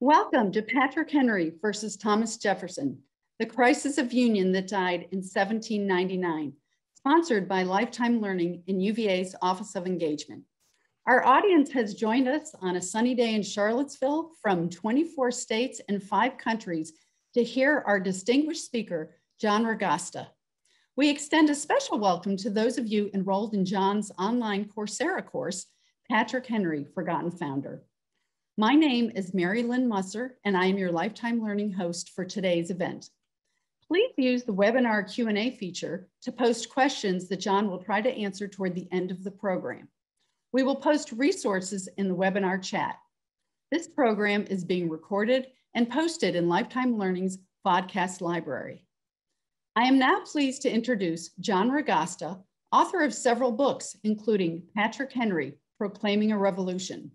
Welcome to Patrick Henry versus Thomas Jefferson, the crisis of union that died in 1799, sponsored by Lifetime Learning in UVA's Office of Engagement. Our audience has joined us on a sunny day in Charlottesville from 24 states and 5 countries to hear our distinguished speaker, John Ragosta. We extend a special welcome to those of you enrolled in John's online Coursera course, Patrick Henry, Forgotten Founder. My name is Mary Lynn Musser, and I am your Lifetime Learning host for today's event. Please use the webinar Q&A feature to post questions that John will try to answer toward the end of the program. We will post resources in the webinar chat. This program is being recorded and posted in Lifetime Learning's podcast library. I am now pleased to introduce John Ragosta, author of several books, including Patrick Henry, Proclaiming a Revolution.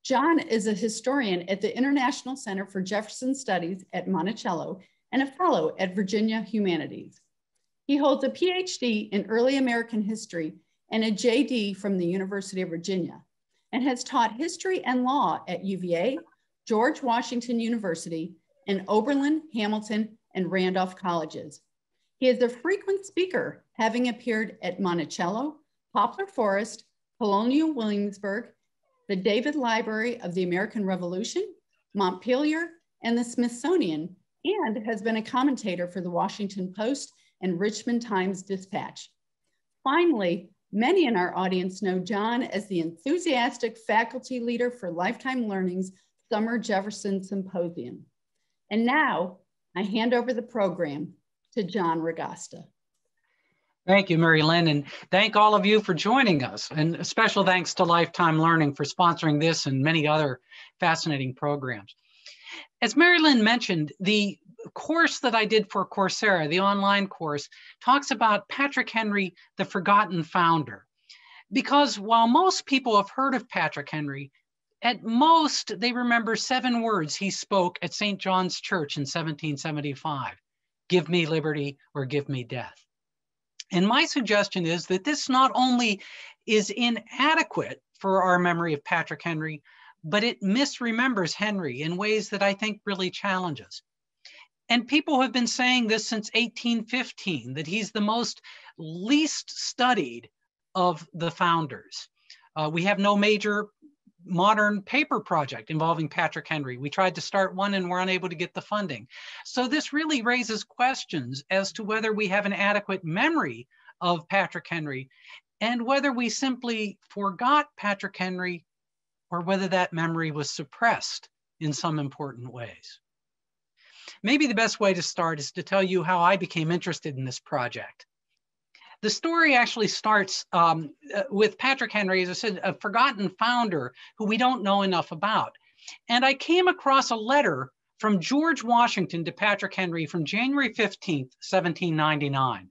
John is a historian at the International Center for Jefferson Studies at Monticello and a fellow at Virginia Humanities. He holds a PhD in early American history and a JD from the University of Virginia, and has taught history and law at UVA, George Washington University, and Oberlin, Hamilton, and Randolph colleges. He is a frequent speaker, having appeared at Monticello, Poplar Forest, Colonial Williamsburg, the David Library of the American Revolution, Montpelier, and the Smithsonian, and has been a commentator for the Washington Post and Richmond Times-Dispatch. Finally, many in our audience know John as the enthusiastic faculty leader for Lifetime Learning's Summer Jefferson Symposium. And now, I hand over the program to John Ragosta. Thank you, Mary Lynn, and thank all of you for joining us. And a special thanks to Lifetime Learning for sponsoring this and many other fascinating programs. As Mary Lynn mentioned, the course that I did for Coursera, the online course, talks about Patrick Henry, the Forgotten Founder. Because while most people have heard of Patrick Henry, at most they remember 7 words he spoke at St. John's Church in 1775, "Give me liberty or give me death." And my suggestion is that this not only is inadequate for our memory of Patrick Henry, but it misremembers Henry in ways that I think really challenges. And people have been saying this since 1815, that he's the most least studied of the founders. We have no major modern paper project involving Patrick Henry. We tried to start one and were unable to get the funding. So this really raises questions as to whether we have an adequate memory of Patrick Henry and whether we simply forgot Patrick Henry or whether that memory was suppressed in some important ways. Maybe the best way to start is to tell you how I became interested in this project. The story actually starts with Patrick Henry, as I said, a forgotten founder who we don't know enough about. And I came across a letter from George Washington to Patrick Henry from January 15th, 1799.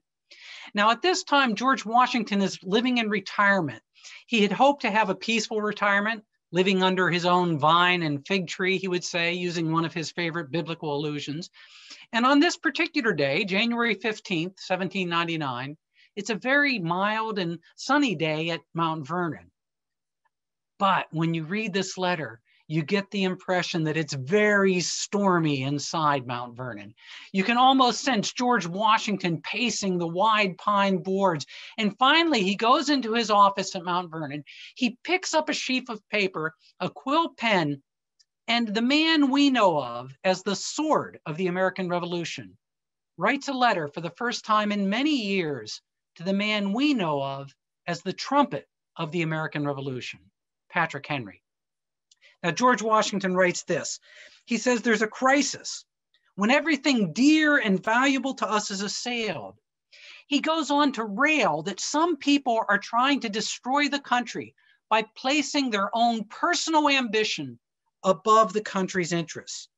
Now, at this time, George Washington is living in retirement. He had hoped to have a peaceful retirement, living under his own vine and fig tree, he would say, using one of his favorite biblical allusions. And on this particular day, January 15th, 1799, it's a very mild and sunny day at Mount Vernon. But when you read this letter, you get the impression that it's very stormy inside Mount Vernon. You can almost sense George Washington pacing the wide pine boards. And finally, he goes into his office at Mount Vernon. He picks up a sheaf of paper, a quill pen, and the man we know of as the sword of the American Revolution writes a letter for the first time in many years to the man we know of as the trumpet of the American Revolution, Patrick Henry. Now, George Washington writes this. He says, "There's a crisis when everything dear and valuable to us is assailed." He goes on to rail that some people are trying to destroy the country by placing their own personal ambition above the country's interests.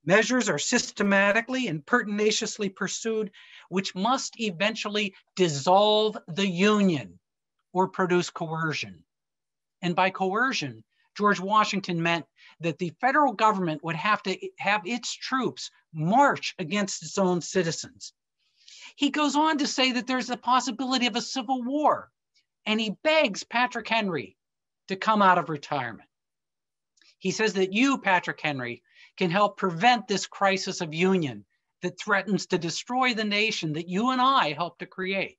Measures are systematically and pertinaciously pursued, which must eventually dissolve the Union or produce coercion. And by coercion, George Washington meant that the federal government would have to have its troops march against its own citizens. He goes on to say that there's a possibility of a civil war, and he begs Patrick Henry to come out of retirement. He says that you, Patrick Henry, can help prevent this crisis of union that threatens to destroy the nation that you and I helped to create.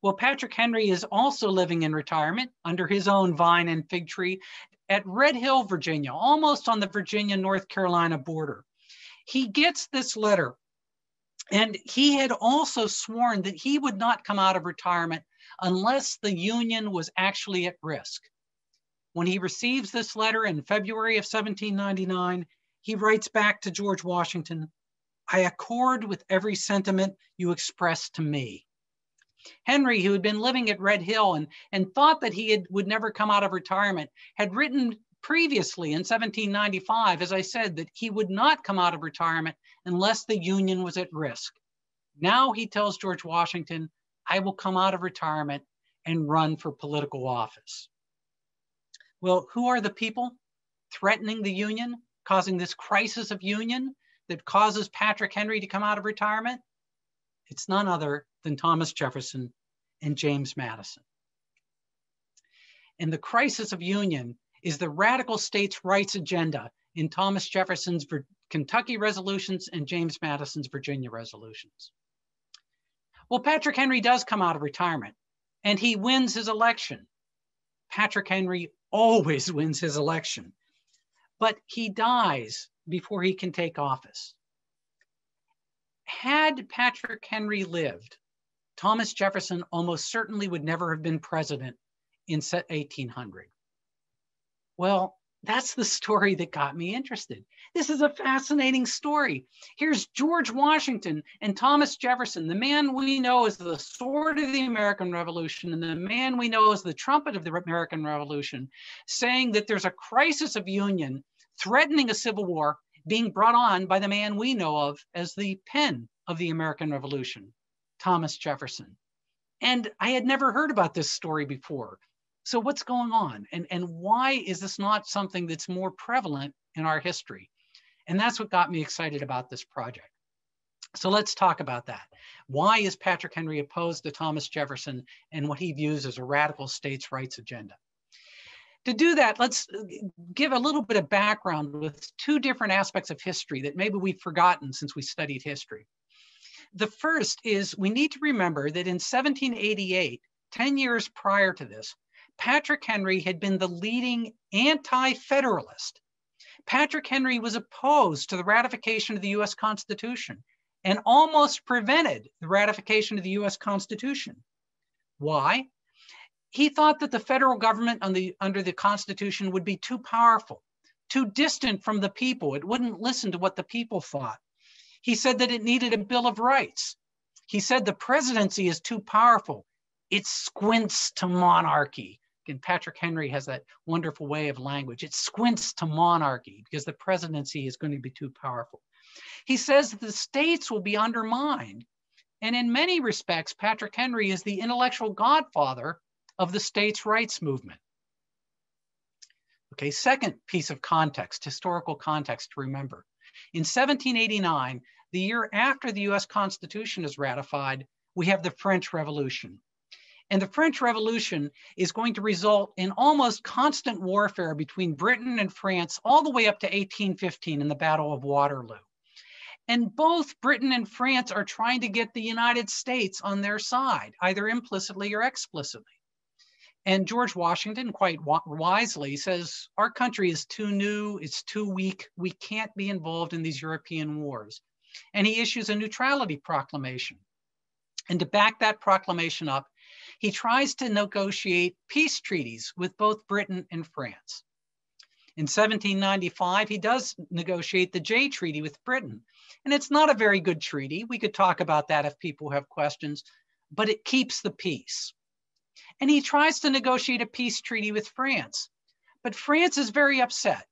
Well, Patrick Henry is also living in retirement under his own vine and fig tree at Red Hill, Virginia, almost on the Virginia-North Carolina border. He gets this letter, and he had also sworn that he would not come out of retirement unless the Union was actually at risk. When he receives this letter in February of 1799, he writes back to George Washington, "I accord with every sentiment you express to me." Henry, who had been living at Red Hill and thought that he would never come out of retirement, had written previously in 1795, as I said, that he would not come out of retirement unless the Union was at risk. Now he tells George Washington, "I will come out of retirement and run for political office." Well, who are the people threatening the Union, causing this crisis of union that causes Patrick Henry to come out of retirement? It's none other than Thomas Jefferson and James Madison. And the crisis of union is the radical states' rights agenda in Thomas Jefferson's Kentucky resolutions and James Madison's Virginia resolutions. Well, Patrick Henry does come out of retirement and he wins his election. Patrick Henry always wins his election, but he dies before he can take office. Had Patrick Henry lived, Thomas Jefferson almost certainly would never have been president in 1800. Well, that's the story that got me interested. This is a fascinating story. Here's George Washington and Thomas Jefferson, the man we know as the sword of the American Revolution and the man we know as the trumpet of the American Revolution, saying that there's a crisis of union threatening a civil war being brought on by the man we know of as the pen of the American Revolution, Thomas Jefferson. And I had never heard about this story before. So what's going on? And why is this not something that's more prevalent in our history? And that's what got me excited about this project. So let's talk about that. Why is Patrick Henry opposed to Thomas Jefferson and what he views as a radical states' rights agenda? To do that, let's give a little bit of background with two different aspects of history that maybe we've forgotten since we studied history. The first is we need to remember that in 1788, 10 years prior to this, Patrick Henry had been the leading anti-federalist. Patrick Henry was opposed to the ratification of the US Constitution and almost prevented the ratification of the US Constitution. Why? He thought that the federal government under the Constitution would be too powerful, too distant from the people. It wouldn't listen to what the people thought. He said that it needed a Bill of Rights. He said the presidency is too powerful. It squints to monarchy. And Patrick Henry has that wonderful way of language. It squints to monarchy because the presidency is going to be too powerful. He says that the states will be undermined. And in many respects, Patrick Henry is the intellectual godfather of the states' rights movement. Okay, second piece of context, historical context to remember. In 1789, the year after the US Constitution is ratified, we have the French Revolution. And the French Revolution is going to result in almost constant warfare between Britain and France all the way up to 1815 in the Battle of Waterloo. And both Britain and France are trying to get the United States on their side, either implicitly or explicitly. And George Washington, quite wisely, says, our country is too new, it's too weak, we can't be involved in these European wars. And he issues a neutrality proclamation. And to back that proclamation up, he tries to negotiate peace treaties with both Britain and France. In 1795, he does negotiate the Jay Treaty with Britain. And it's not a very good treaty. We could talk about that if people have questions, but it keeps the peace. And he tries to negotiate a peace treaty with France. But France is very upset.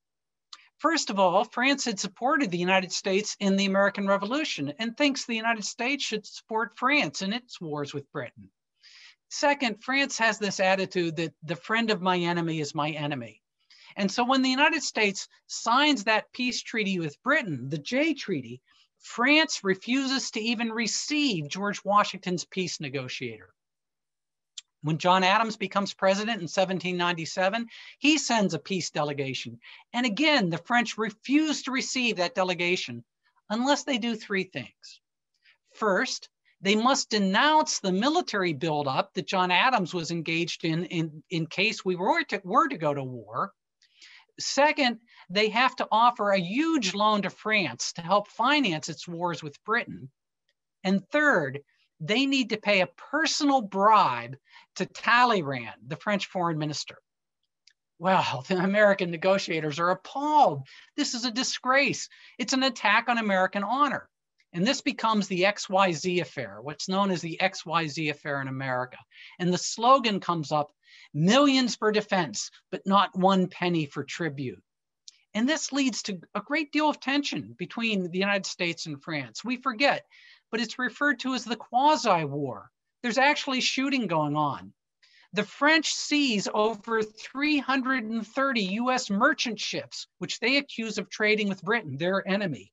First of all, France had supported the United States in the American Revolution and thinks the United States should support France in its wars with Britain. Second, France has this attitude that the friend of my enemy is my enemy. And so when the United States signs that peace treaty with Britain, the Jay Treaty, France refuses to even receive George Washington's peace negotiator. When John Adams becomes president in 1797, he sends a peace delegation. And again, the French refuse to receive that delegation unless they do three things. First, they must denounce the military buildup that John Adams was engaged in case we were to go to war. Second, they have to offer a huge loan to France to help finance its wars with Britain. And third, they need to pay a personal bribe to Talleyrand, the French foreign minister. Well, the American negotiators are appalled. This is a disgrace. It's an attack on American honor. And this becomes the XYZ affair, what's known as the XYZ affair in America. And the slogan comes up, millions for defense, but not one penny for tribute. And this leads to a great deal of tension between the United States and France. We forget, but it's referred to as the quasi-war. There's actually shooting going on. The French seize over 330 US merchant ships, which they accuse of trading with Britain, their enemy.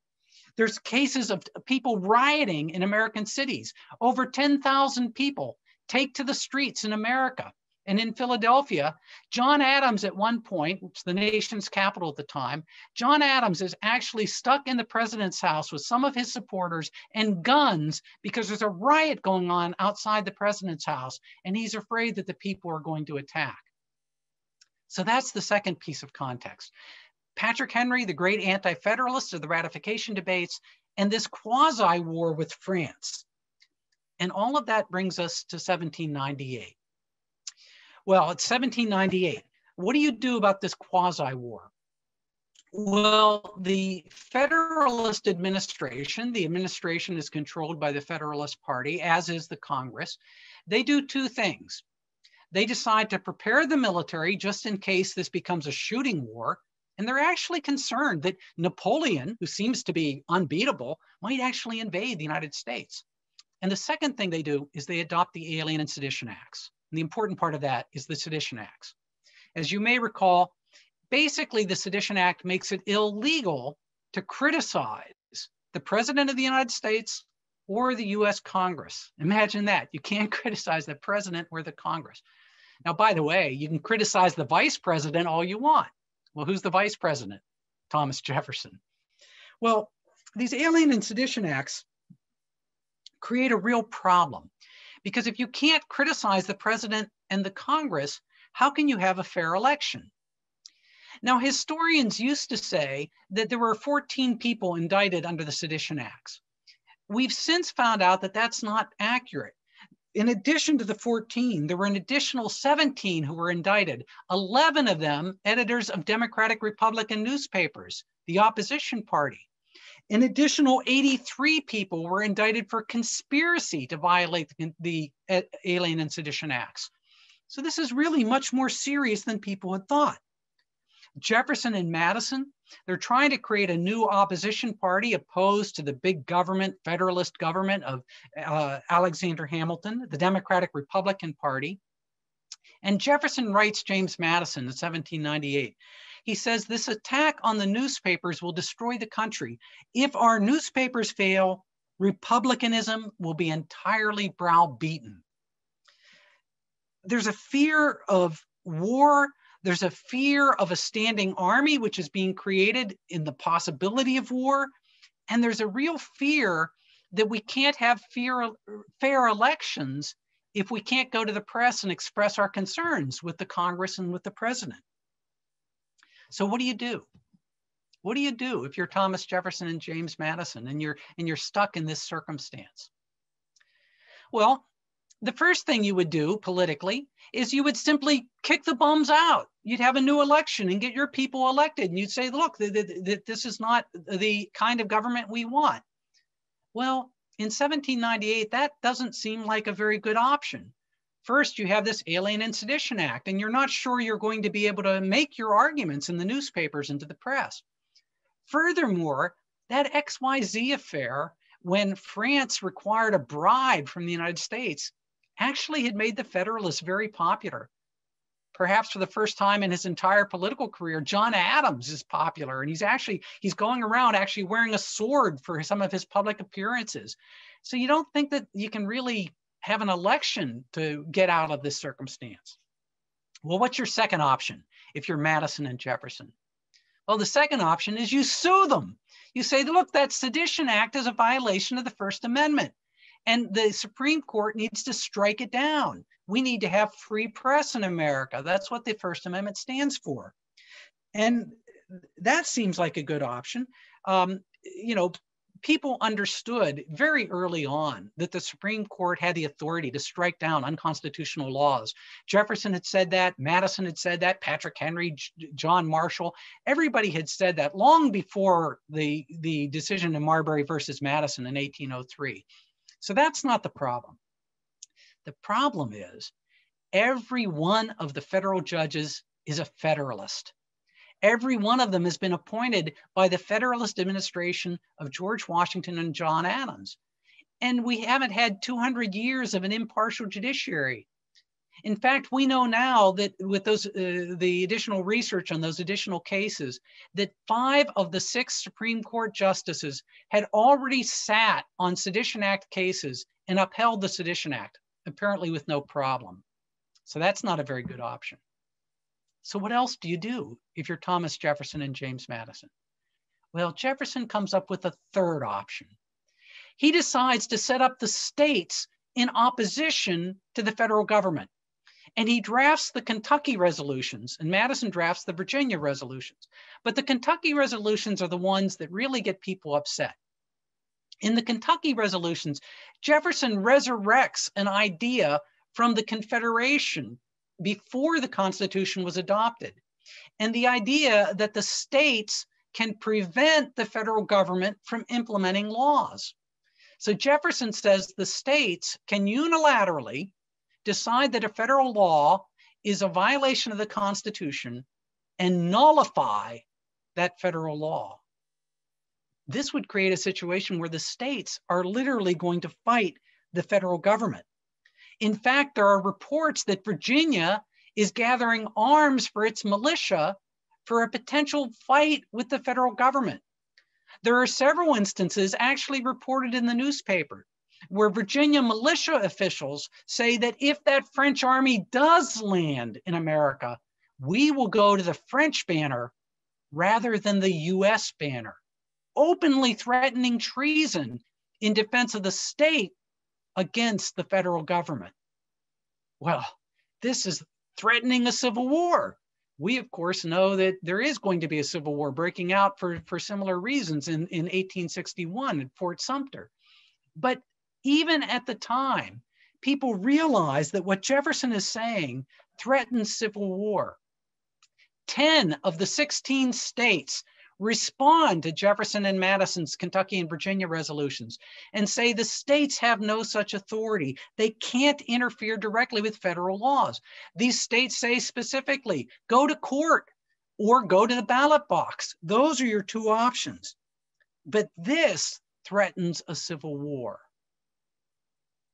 There's cases of people rioting in American cities. Over 10,000 people take to the streets in America. And in Philadelphia, John Adams at one point, which is the nation's capital at the time, John Adams is actually stuck in the president's house with some of his supporters and guns because there's a riot going on outside the president's house, and he's afraid that the people are going to attack. So that's the second piece of context. Patrick Henry, the great anti-federalist of the ratification debates, and this quasi-war with France. And all of that brings us to 1798. Well, it's 1798. What do you do about this quasi-war? Well, the Federalist administration, the administration is controlled by the Federalist Party, as is the Congress. They do two things. They decide to prepare the military just in case this becomes a shooting war. And they're actually concerned that Napoleon, who seems to be unbeatable, might actually invade the United States. And the second thing they do is they adopt the Alien and Sedition Acts. And the important part of that is the Sedition Acts. As you may recall, basically the Sedition Act makes it illegal to criticize the President of the United States or the US Congress. Imagine that. You can't criticize the President or the Congress. Now, by the way, you can criticize the Vice President all you want. Well, who's the Vice President? Thomas Jefferson. Well, these Alien and Sedition Acts create a real problem. Because if you can't criticize the president and the Congress, how can you have a fair election? Now, historians used to say that there were 14 people indicted under the Sedition Acts. We've since found out that that's not accurate. In addition to the 14, there were an additional 17 who were indicted, 11 of them editors of Democratic Republican newspapers, the opposition party. An additional 83 people were indicted for conspiracy to violate the Alien and Sedition Acts. So this is really much more serious than people had thought. Jefferson and Madison, they're trying to create a new opposition party opposed to the big government, federalist government of Alexander Hamilton, the Democratic Republican Party. And Jefferson writes James Madison in 1798. He says, this attack on the newspapers will destroy the country. If our newspapers fail, republicanism will be entirely browbeaten. There's a fear of war. There's a fear of a standing army, which is being created in the possibility of war. And there's a real fear that we can't have fair elections if we can't go to the press and express our concerns with the Congress and with the president. So what do you do? What do you do if you're Thomas Jefferson and James Madison and you're stuck in this circumstance? Well, the first thing you would do politically is you would simply kick the bums out. You'd have a new election and get your people elected. And you'd say, look, this is not the kind of government we want. Well, in 1798, that doesn't seem like a very good option. First, you have this Alien and Sedition Act, and you're not sure you're going to be able to make your arguments in the newspapers and to the press. Furthermore, that XYZ affair, when France required a bribe from the United States, actually had made the Federalists very popular. Perhaps for the first time in his entire political career, John Adams is popular, and he's going around actually wearing a sword for some of his public appearances. So you don't think that you can really have an election to get out of this circumstance. Well, what's your second option if you're Madison and Jefferson? Well, the second option is you sue them. You say, look, that Sedition Act is a violation of the First Amendment, and the Supreme Court needs to strike it down. We need to have free press in America. That's what the First Amendment stands for. And that seems like a good option. You know, people understood very early on that the Supreme Court had the authority to strike down unconstitutional laws. Jefferson had said that, Madison had said that, Patrick Henry, John Marshall, everybody had said that long before the decision in Marbury versus Madison in 1803. So that's not the problem. The problem is every one of the federal judges is a Federalist. Every one of them has been appointed by the Federalist administration of George Washington and John Adams. And we haven't had 200 years of an impartial judiciary. In fact, we know now that with those the additional research on those additional cases, that 5 of the 6 Supreme Court justices had already sat on Sedition Act cases and upheld the Sedition Act, apparently with no problem. So that's not a very good option. So what else do you do if you're Thomas Jefferson and James Madison? Well, Jefferson comes up with a third option. He decides to set up the states in opposition to the federal government. And he drafts the Kentucky resolutions, and Madison drafts the Virginia resolutions. But the Kentucky resolutions are the ones that really get people upset. In the Kentucky resolutions, Jefferson resurrects an idea from the Confederation before the Constitution was adopted. And the idea that the states can prevent the federal government from implementing laws. So Jefferson says the states can unilaterally decide that a federal law is a violation of the Constitution and nullify that federal law. This would create a situation where the states are literally going to fight the federal government. In fact, there are reports that Virginia is gathering arms for its militia for a potential fight with the federal government. There are several instances actually reported in the newspaper where Virginia militia officials say that if that French army does land in America, we will go to the French banner rather than the US banner, openly threatening treason in defense of the state against the federal government. Well, this is threatening a civil war. We, of course, know that there is going to be a civil war breaking out for similar reasons in 1861 at Fort Sumter. But even at the time, people realize that what Jefferson is saying threatens civil war. 10 of the 16 states respond to Jefferson and Madison's Kentucky and Virginia resolutions and say the states have no such authority. They can't interfere directly with federal laws. These states say specifically, go to court or go to the ballot box. Those are your 2 options. But this threatens a civil war.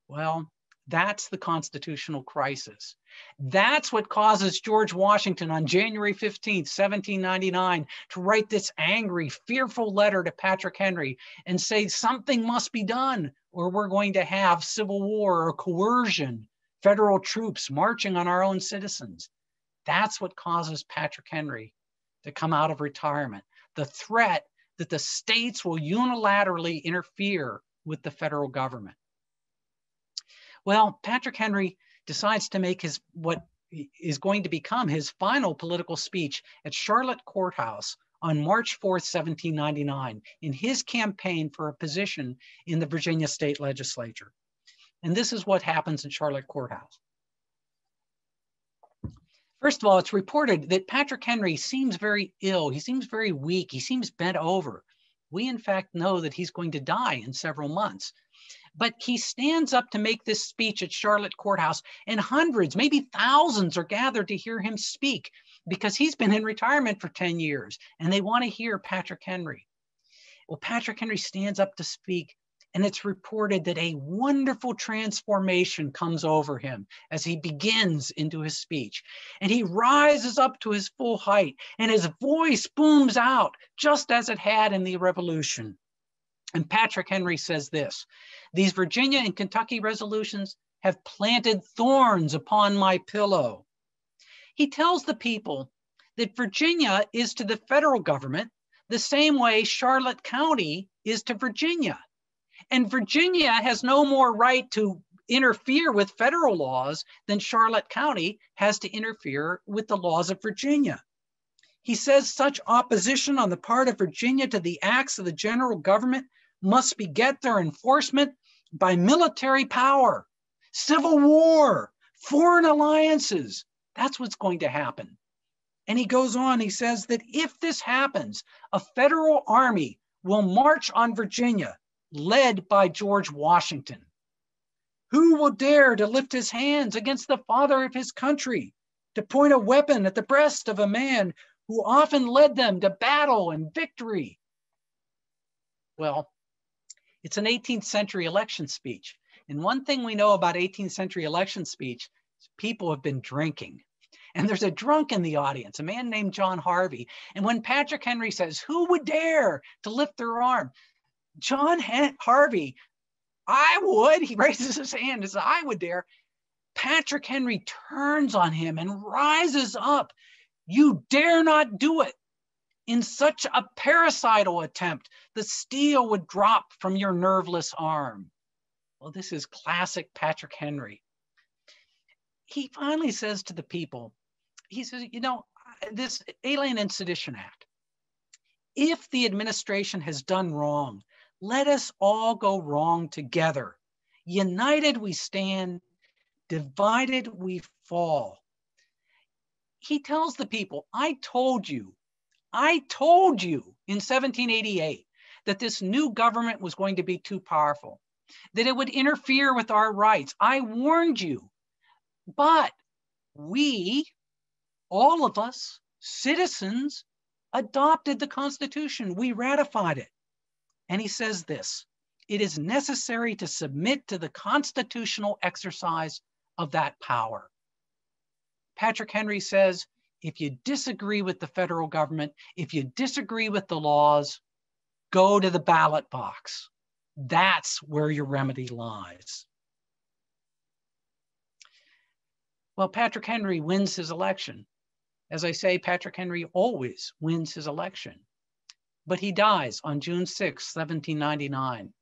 Well, that's the constitutional crisis. That's what causes George Washington on January 15th, 1799, to write this angry, fearful letter to Patrick Henry and say something must be done or we're going to have civil war or coercion, federal troops marching on our own citizens. That's what causes Patrick Henry to come out of retirement. The threat that the states will unilaterally interfere with the federal government. Well, Patrick Henry decides to make what is going to become his final political speech at Charlotte Courthouse on March 4th, 1799, in his campaign for a position in the Virginia state legislature. And this is what happens at Charlotte Courthouse. First of all, it's reported that Patrick Henry seems very ill. He seems very weak. He seems bent over. We, in fact, know that he's going to die in several months. But he stands up to make this speech at Charlotte Courthouse, and hundreds, maybe thousands, are gathered to hear him speak because he's been in retirement for 10 years, and they want to hear Patrick Henry. Well, Patrick Henry stands up to speak, and it's reported that a wonderful transformation comes over him as he begins into his speech. And he rises up to his full height, and his voice booms out just as it had in the Revolution. And Patrick Henry says this: these Virginia and Kentucky resolutions, have planted thorns upon my pillow. He tells the people that Virginia is to the federal government the same way Charlotte County is to Virginia. And Virginia has no more right to interfere with federal laws than Charlotte County has to interfere with the laws of Virginia. He says such opposition on the part of Virginia to the acts of the general government must beget their enforcement by military power, civil war, foreign alliances. That's what's going to happen. And he goes on, he says that if this happens, a federal army will march on Virginia, led by George Washington. Who will dare to lift his hands against the father of his country, to point a weapon at the breast of a man who often led them to battle and victory? Well, it's an 18th century election speech. And one thing we know about 18th century election speech is people have been drinking. And there's a drunk in the audience, a man named John Harvey. And when Patrick Henry says, who would dare to lift their arm? John Harvey, I would. He raises his hand and says, I would dare. Patrick Henry turns on him and rises up. You dare not do it. In such a parricidal attempt, the steel would drop from your nerveless arm. Well, this is classic Patrick Henry. He finally says to the people, he says, you know, this Alien and Sedition Act, if the administration has done wrong, let us all go wrong together. United we stand, divided we fall. He tells the people, I told you in 1788 that this new government was going to be too powerful, that it would interfere with our rights. I warned you, but we, all of us, citizens, adopted the Constitution. We ratified it. And he says this, it is necessary to submit to the constitutional exercise of that power. Patrick Henry says, if you disagree with the federal government, if you disagree with the laws, go to the ballot box. That's where your remedy lies. Well, Patrick Henry wins his election. As I say, Patrick Henry always wins his election. But he dies on June 6, 1799,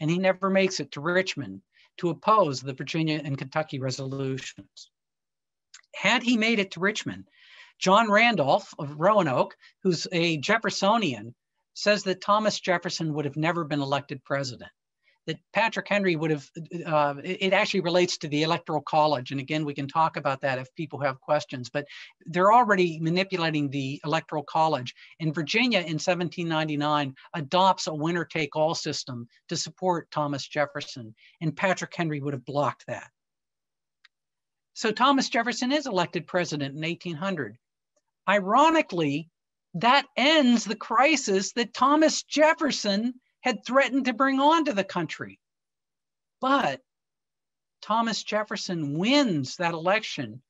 and he never makes it to Richmond to oppose the Virginia and Kentucky resolutions. Had he made it to Richmond, John Randolph of Roanoke, who's a Jeffersonian, says that Thomas Jefferson would have never been elected president, that Patrick Henry would have, it actually relates to the Electoral College. And again, we can talk about that if people have questions, but they're already manipulating the Electoral College. And Virginia in 1799 adopts a winner-take-all system to support Thomas Jefferson, and Patrick Henry would have blocked that. So Thomas Jefferson is elected president in 1800. Ironically, that ends the crisis that Thomas Jefferson had threatened to bring onto the country. But Thomas Jefferson wins that election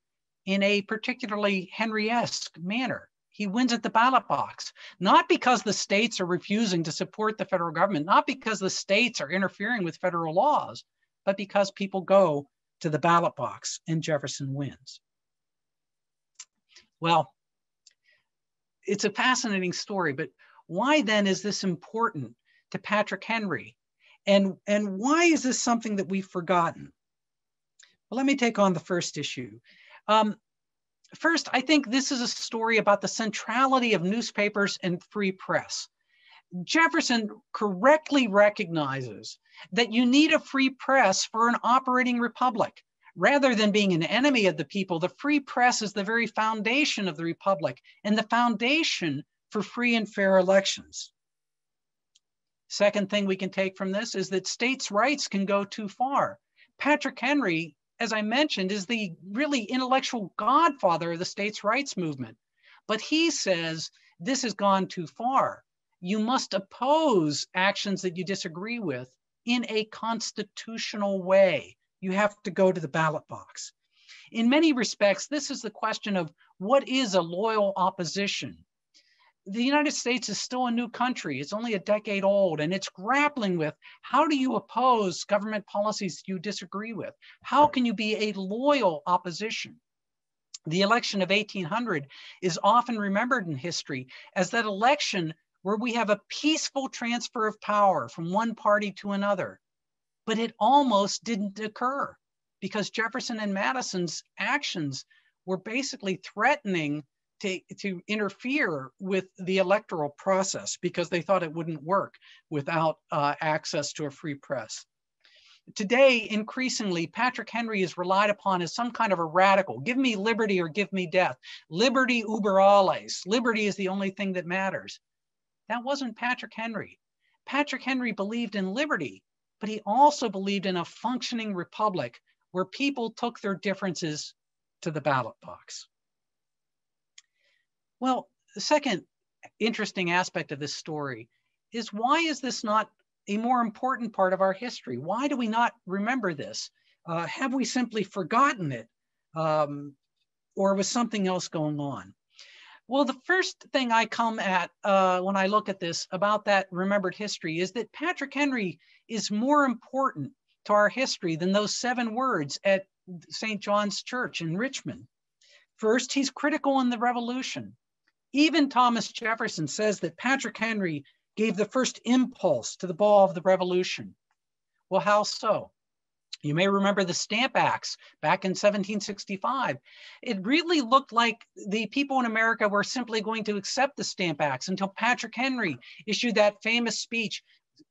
in a particularly Henry-esque manner. He wins at the ballot box, not because the states are refusing to support the federal government, not because the states are interfering with federal laws, but because people go to the ballot box and Jefferson wins. Well, it's a fascinating story, but why then is this important to Patrick Henry? And why is this something that we've forgotten? Well, let me take on the first issue. First, I think this is a story about the centrality of newspapers and free press. Jefferson correctly recognizes that you need a free press for an operating republic. Rather than being an enemy of the people, the free press is the very foundation of the republic and the foundation for free and fair elections. Second thing we can take from this is that states' rights can go too far. Patrick Henry, as I mentioned, is the really intellectual godfather of the states' rights movement. But he says this has gone too far. You must oppose actions that you disagree with in a constitutional way. You have to go to the ballot box. In many respects, this is the question of what is a loyal opposition. the United States is still a new country. It's only a decade old, and it's grappling with, how do you oppose government policies you disagree with? How can you be a loyal opposition? The election of 1800 is often remembered in history as that election where we have a peaceful transfer of power from one party to another. But it almost didn't occur because Jefferson and Madison's actions were basically threatening to interfere with the electoral process because they thought it wouldn't work without access to a free press. Today, increasingly, Patrick Henry is relied upon as some kind of a radical. Give me liberty or give me death. Liberty uber alles. Liberty is the only thing that matters. That wasn't Patrick Henry. Patrick Henry believed in liberty, but he also believed in a functioning republic where people took their differences to the ballot box. Well, the second interesting aspect of this story is, why is this not a more important part of our history? Why do we not remember this? Have we simply forgotten it? Or was something else going on? Well, the first thing I come at when I look at this about that remembered history is that Patrick Henry is more important to our history than those 7 words at St. John's Church in Richmond. First, he's critical in the Revolution. Even Thomas Jefferson says that Patrick Henry gave the first impulse to the ball of the Revolution. Well, how so? You may remember the Stamp Acts back in 1765. It really looked like the people in America were simply going to accept the Stamp Acts until Patrick Henry issued that famous speech,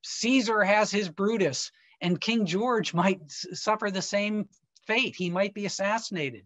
Caesar has his Brutus, and King George might suffer the same fate. He might be assassinated.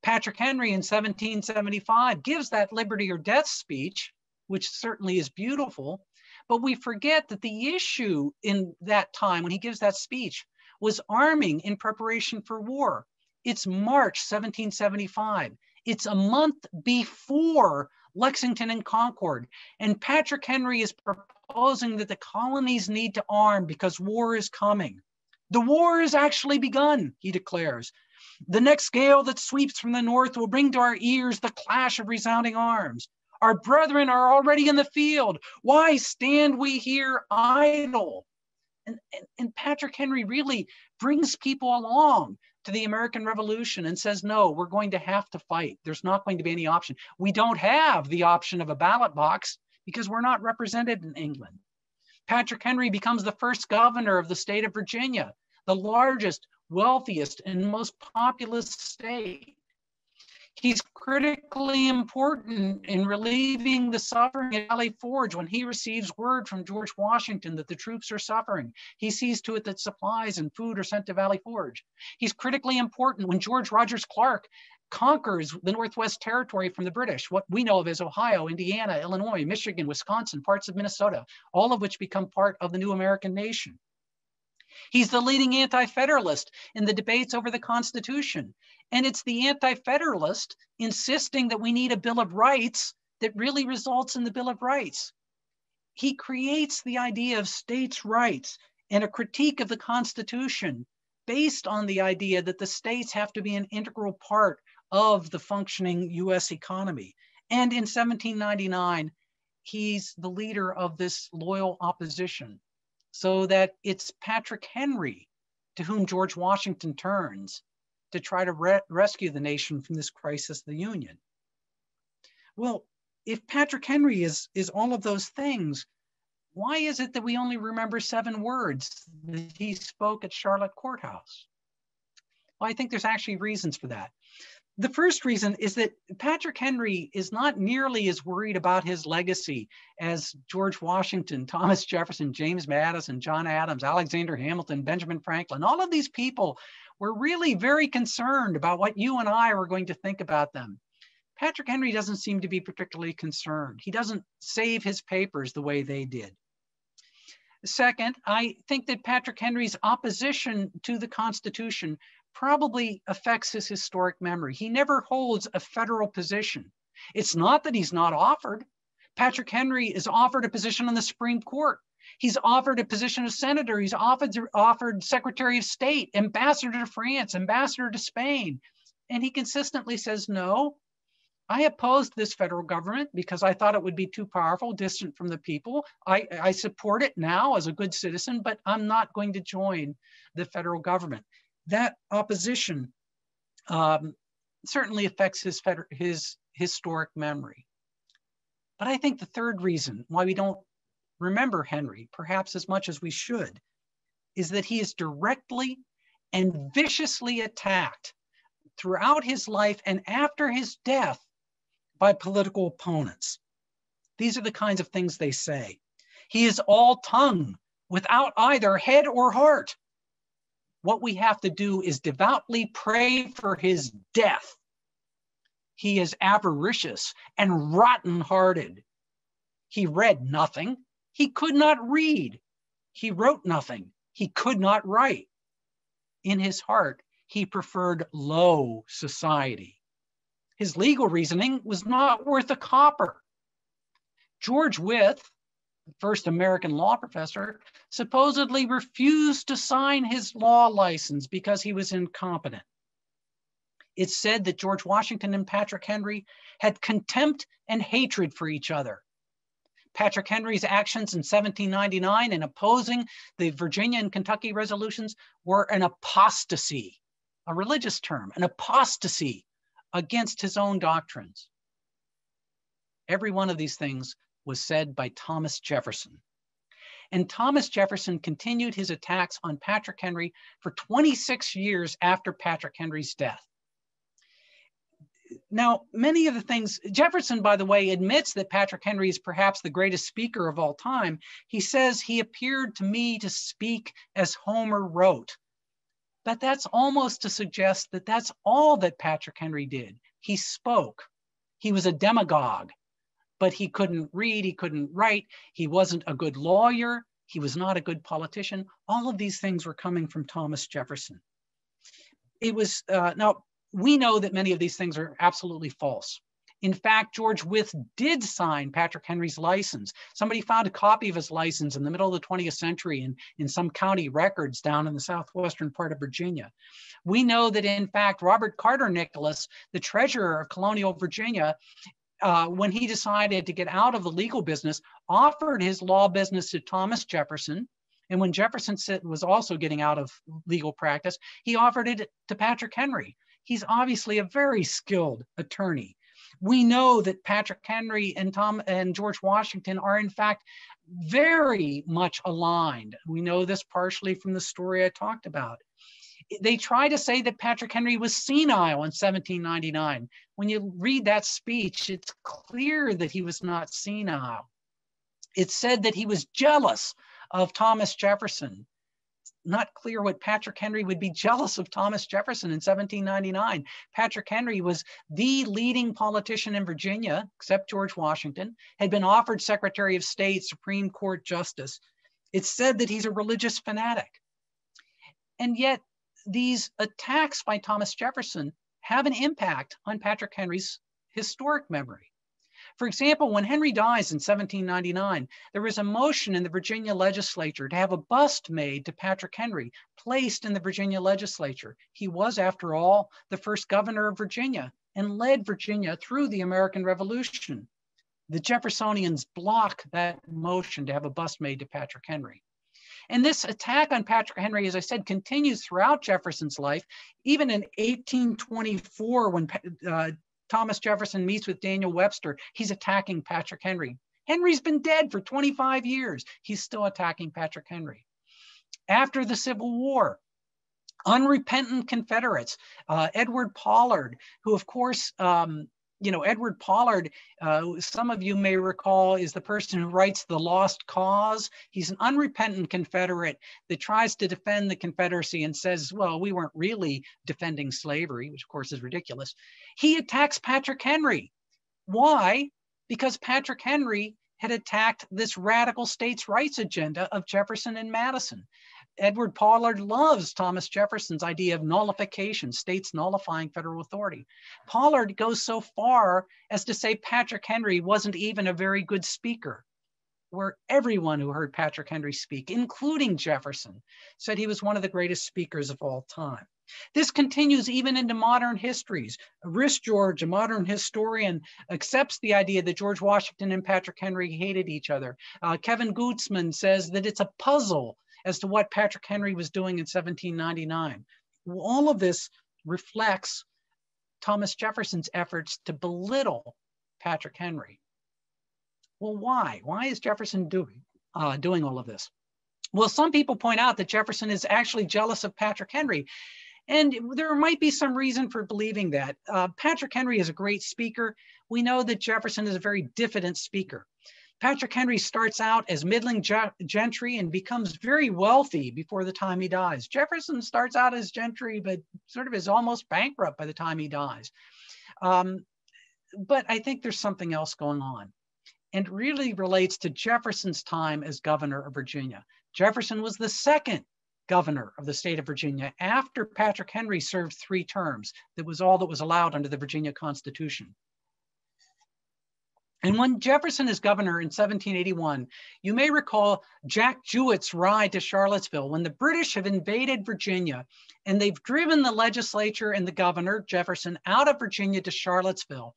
Patrick Henry in 1775 gives that liberty or death speech, which certainly is beautiful, but we forget that the issue in that time when he gives that speech was arming in preparation for war. It's March 1775. It's a month before Lexington and Concord, and Patrick Henry is proposing that the colonies need to arm because war is coming. The war has actually begun, he declares. The next gale that sweeps from the north will bring to our ears the clash of resounding arms. Our brethren are already in the field. Why stand we here idle? And Patrick Henry really brings people along to the American Revolution and says, no, we're going to have to fight. There's not going to be any option. We don't have the option of a ballot box because we're not represented in England. Patrick Henry becomes the first governor of the state of Virginia, the largest, wealthiest, and most populous state. He's critically important in relieving the suffering at Valley Forge when he receives word from George Washington that the troops are suffering. He sees to it that supplies and food are sent to Valley Forge. He's critically important when George Rogers Clark conquers the Northwest Territory from the British, what we know of as Ohio, Indiana, Illinois, Michigan, Wisconsin, parts of Minnesota, all of which become part of the new American nation. He's the leading anti-federalist in the debates over the Constitution. And it's the anti-federalist insisting that we need a Bill of Rights that really results in the Bill of Rights. He creates the idea of states' rights and a critique of the Constitution based on the idea that the states have to be an integral part of the functioning US economy. And in 1799, he's the leader of this loyal opposition, so that it's Patrick Henry to whom George Washington turns to try to rescue the nation from this crisis of the Union. Well, if Patrick Henry is all of those things, why is it that we only remember 7 words that he spoke at Charlotte Courthouse? Well, I think there's actually reasons for that. The first reason is that Patrick Henry is not nearly as worried about his legacy as George Washington, Thomas Jefferson, James Madison, John Adams, Alexander Hamilton, Benjamin Franklin. All of these people were really very concerned about what you and I were going to think about them. Patrick Henry doesn't seem to be particularly concerned. He doesn't save his papers the way they did. Second, I think that Patrick Henry's opposition to the Constitution probably affects his historic memory. He never holds a federal position. It's not that he's not offered. Patrick Henry is offered a position on the Supreme Court. He's offered a position as senator. He's offered Secretary of State, ambassador to France, ambassador to Spain. And he consistently says no. I opposed this federal government because I thought it would be too powerful, distant from the people. I support it now as a good citizen, but I'm not going to join the federal government. That opposition certainly affects his historic memory. But I think the third reason why we don't remember Henry, perhaps as much as we should, is that he is directly and viciously attacked throughout his life and after his death by political opponents. These are the kinds of things they say. He is all tongue, without either head or heart. What we have to do is devoutly pray for his death. He is avaricious and rotten-hearted. He read nothing. He could not read. He wrote nothing. He could not write. In his heart, he preferred low society. His legal reasoning was not worth a copper. George Wythe, the first American law professor, supposedly refused to sign his law license because he was incompetent. It's said that George Washington and Patrick Henry had contempt and hatred for each other. Patrick Henry's actions in 1799 in opposing the Virginia and Kentucky resolutions were an apostasy, a religious term, an apostasy against his own doctrines. Every one of these things was said by Thomas Jefferson. And Thomas Jefferson continued his attacks on Patrick Henry for 26 years after Patrick Henry's death. Now, many of the things, Jefferson, by the way, admits that Patrick Henry is perhaps the greatest speaker of all time. He says, he appeared to me to speak as Homer wrote. But that's almost to suggest that that's all that Patrick Henry did. He spoke. He was a demagogue, but he couldn't read, he couldn't write. He wasn't a good lawyer. He was not a good politician. All of these things were coming from Thomas Jefferson. It was, now, we know that many of these things are absolutely false. In fact, George Wythe did sign Patrick Henry's license. Somebody found a copy of his license in the middle of the 20th century in some county records down in the southwestern part of Virginia. We know that, in fact, Robert Carter Nicholas, the treasurer of colonial Virginia, when he decided to get out of the legal business, offered his law business to Thomas Jefferson. And when Jefferson was also getting out of legal practice, he offered it to Patrick Henry. He's obviously a very skilled attorney. We know that Patrick Henry and George Washington are, in fact, very much aligned. We know this partially from the story I talked about. They try to say that Patrick Henry was senile in 1799. When you read that speech, it's clear that he was not senile. It's said that he was jealous of Thomas Jefferson. Not clear what Patrick Henry would be jealous of Thomas Jefferson in 1799. Patrick Henry was the leading politician in Virginia, except George Washington, had been offered Secretary of State, Supreme Court Justice. It's said that he's a religious fanatic. And yet these attacks by Thomas Jefferson have an impact on Patrick Henry's historic memory. For example, when Henry dies in 1799, there was a motion in the Virginia legislature to have a bust made to Patrick Henry, placed in the Virginia legislature. He was, after all, the first governor of Virginia and led Virginia through the American Revolution. The Jeffersonians block that motion to have a bust made to Patrick Henry. And this attack on Patrick Henry, as I said, continues throughout Jefferson's life. Even in 1824, when Thomas Jefferson meets with Daniel Webster, he's attacking Patrick Henry. Henry's been dead for 25 years. He's still attacking Patrick Henry. After the Civil War, unrepentant Confederates, Edward Pollard, who of course, Edward Pollard, some of you may recall, is the person who writes The Lost Cause. He's an unrepentant Confederate that tries to defend the Confederacy and says, well, we weren't really defending slavery, which of course is ridiculous. He attacks Patrick Henry. Why? Because Patrick Henry had attacked this radical states' rights agenda of Jefferson and Madison. Edward Pollard loves Thomas Jefferson's idea of nullification, states nullifying federal authority. Pollard goes so far as to say Patrick Henry wasn't even a very good speaker, where everyone who heard Patrick Henry speak, including Jefferson, said he was one of the greatest speakers of all time. This continues even into modern histories. Rhys George, a modern historian, accepts the idea that George Washington and Patrick Henry hated each other. Kevin Gutzman says that it's a puzzle as to what Patrick Henry was doing in 1799. Well, all of this reflects Thomas Jefferson's efforts to belittle Patrick Henry. Well, why? Why is Jefferson doing all of this? Well, some people point out that Jefferson is actually jealous of Patrick Henry. And there might be some reason for believing that. Patrick Henry is a great speaker. We know that Jefferson is a very diffident speaker. Patrick Henry starts out as middling gentry and becomes very wealthy before the time he dies. Jefferson starts out as gentry, but sort of is almost bankrupt by the time he dies. But I think there's something else going on, and it really relates to Jefferson's time as governor of Virginia. Jefferson was the second governor of the state of Virginia after Patrick Henry served 3 terms. That was all that was allowed under the Virginia Constitution. And when Jefferson is governor in 1781, you may recall Jack Jewett's ride to Charlottesville when the British have invaded Virginia and they've driven the legislature and the governor, Jefferson, out of Virginia to Charlottesville.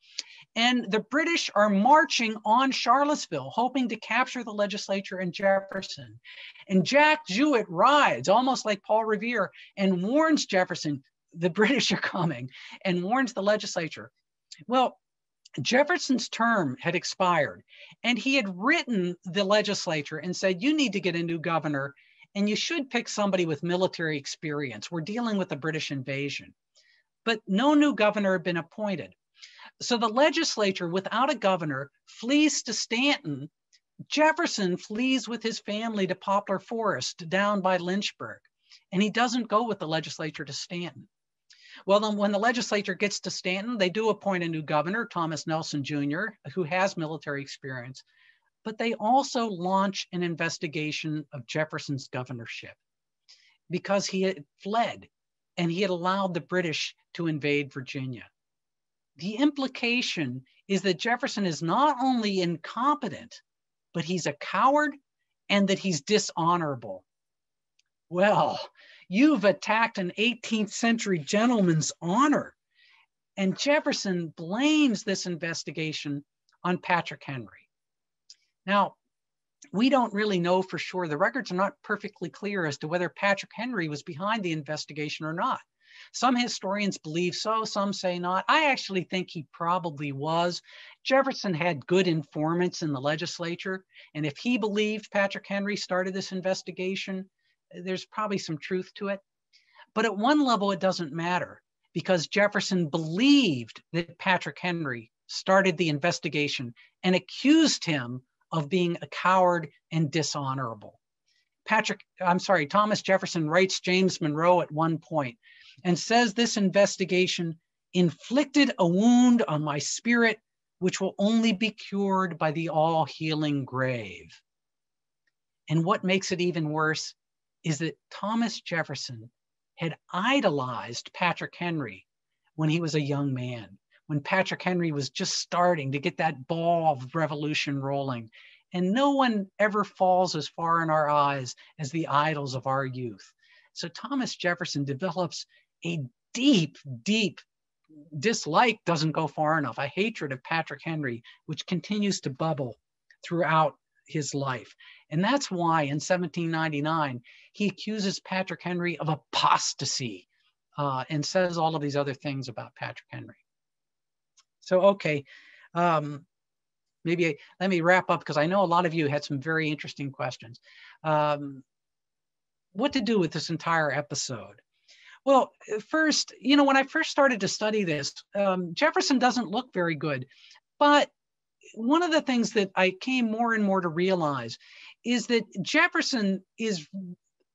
And the British are marching on Charlottesville, hoping to capture the legislature and Jefferson. And Jack Jewett rides, almost like Paul Revere, and warns Jefferson, the British are coming, and warns the legislature. Well, Jefferson's term had expired, and he had written the legislature and said, you need to get a new governor, and you should pick somebody with military experience. We're dealing with the British invasion. But no new governor had been appointed. So the legislature, without a governor, flees to Stanton. Jefferson flees with his family to Poplar Forest down by Lynchburg, and he doesn't go with the legislature to Stanton. Well, then when the legislature gets to Stanton, they do appoint a new governor, Thomas Nelson Jr., who has military experience, but they also launch an investigation of Jefferson's governorship because he had fled and he had allowed the British to invade Virginia. The implication is that Jefferson is not only incompetent, but he's a coward and that he's dishonorable. Well, you've attacked an 18th century gentleman's honor. And Jefferson blames this investigation on Patrick Henry. Now, we don't really know for sure. The records are not perfectly clear as to whether Patrick Henry was behind the investigation or not. Some historians believe so, some say not. I actually think he probably was. Jefferson had good informants in the legislature, and if he believed Patrick Henry started this investigation, there's probably some truth to it. But at one level, it doesn't matter because Jefferson believed that Patrick Henry started the investigation and accused him of being a coward and dishonorable. Thomas Jefferson writes James Monroe at one point and says this investigation inflicted a wound on my spirit, which will only be cured by the all-healing grave. And what makes it even worse is that Thomas Jefferson had idolized Patrick Henry when he was a young man, when Patrick Henry was just starting to get that ball of revolution rolling. And no one ever falls as far in our eyes as the idols of our youth. So Thomas Jefferson develops a deep, deep dislike, doesn't go far enough, a hatred of Patrick Henry, which continues to bubble throughout his life. And that's why in 1799, he accuses Patrick Henry of apostasy and says all of these other things about Patrick Henry. So, okay, maybe let me wrap up because I know a lot of you had some very interesting questions. What to do with this entire episode? Well, first, when I first started to study this, Jefferson doesn't look very good. But one of the things that I came more and more to realize is that Jefferson is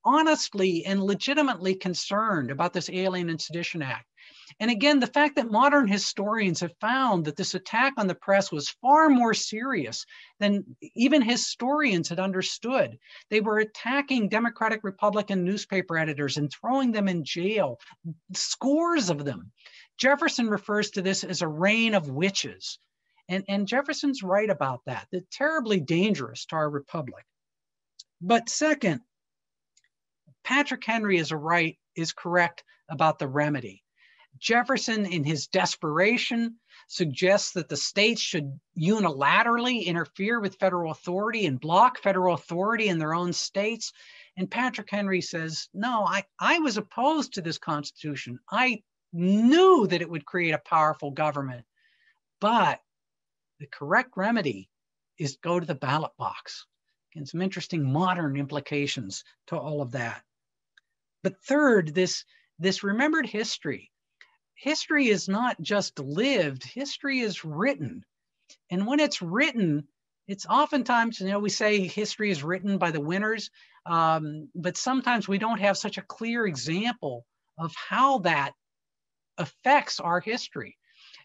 honestly and legitimately concerned about this Alien and Sedition Act. And again, the fact that modern historians have found that this attack on the press was far more serious than even historians had understood. They were attacking Democratic Republican newspaper editors and throwing them in jail, scores of them. Jefferson refers to this as a reign of witches. And Jefferson's right about that. They're terribly dangerous to our republic. But second, Patrick Henry is is correct about the remedy. Jefferson, in his desperation, suggests that the states should unilaterally interfere with federal authority and block federal authority in their own states. And Patrick Henry says, no, I was opposed to this Constitution. I knew that it would create a powerful government, but the correct remedy is go to the ballot box. And some interesting modern implications to all of that. But third, this remembered history. History is not just lived, history is written. And when it's written, it's oftentimes, we say history is written by the winners, but sometimes we don't have such a clear example of how that affects our history.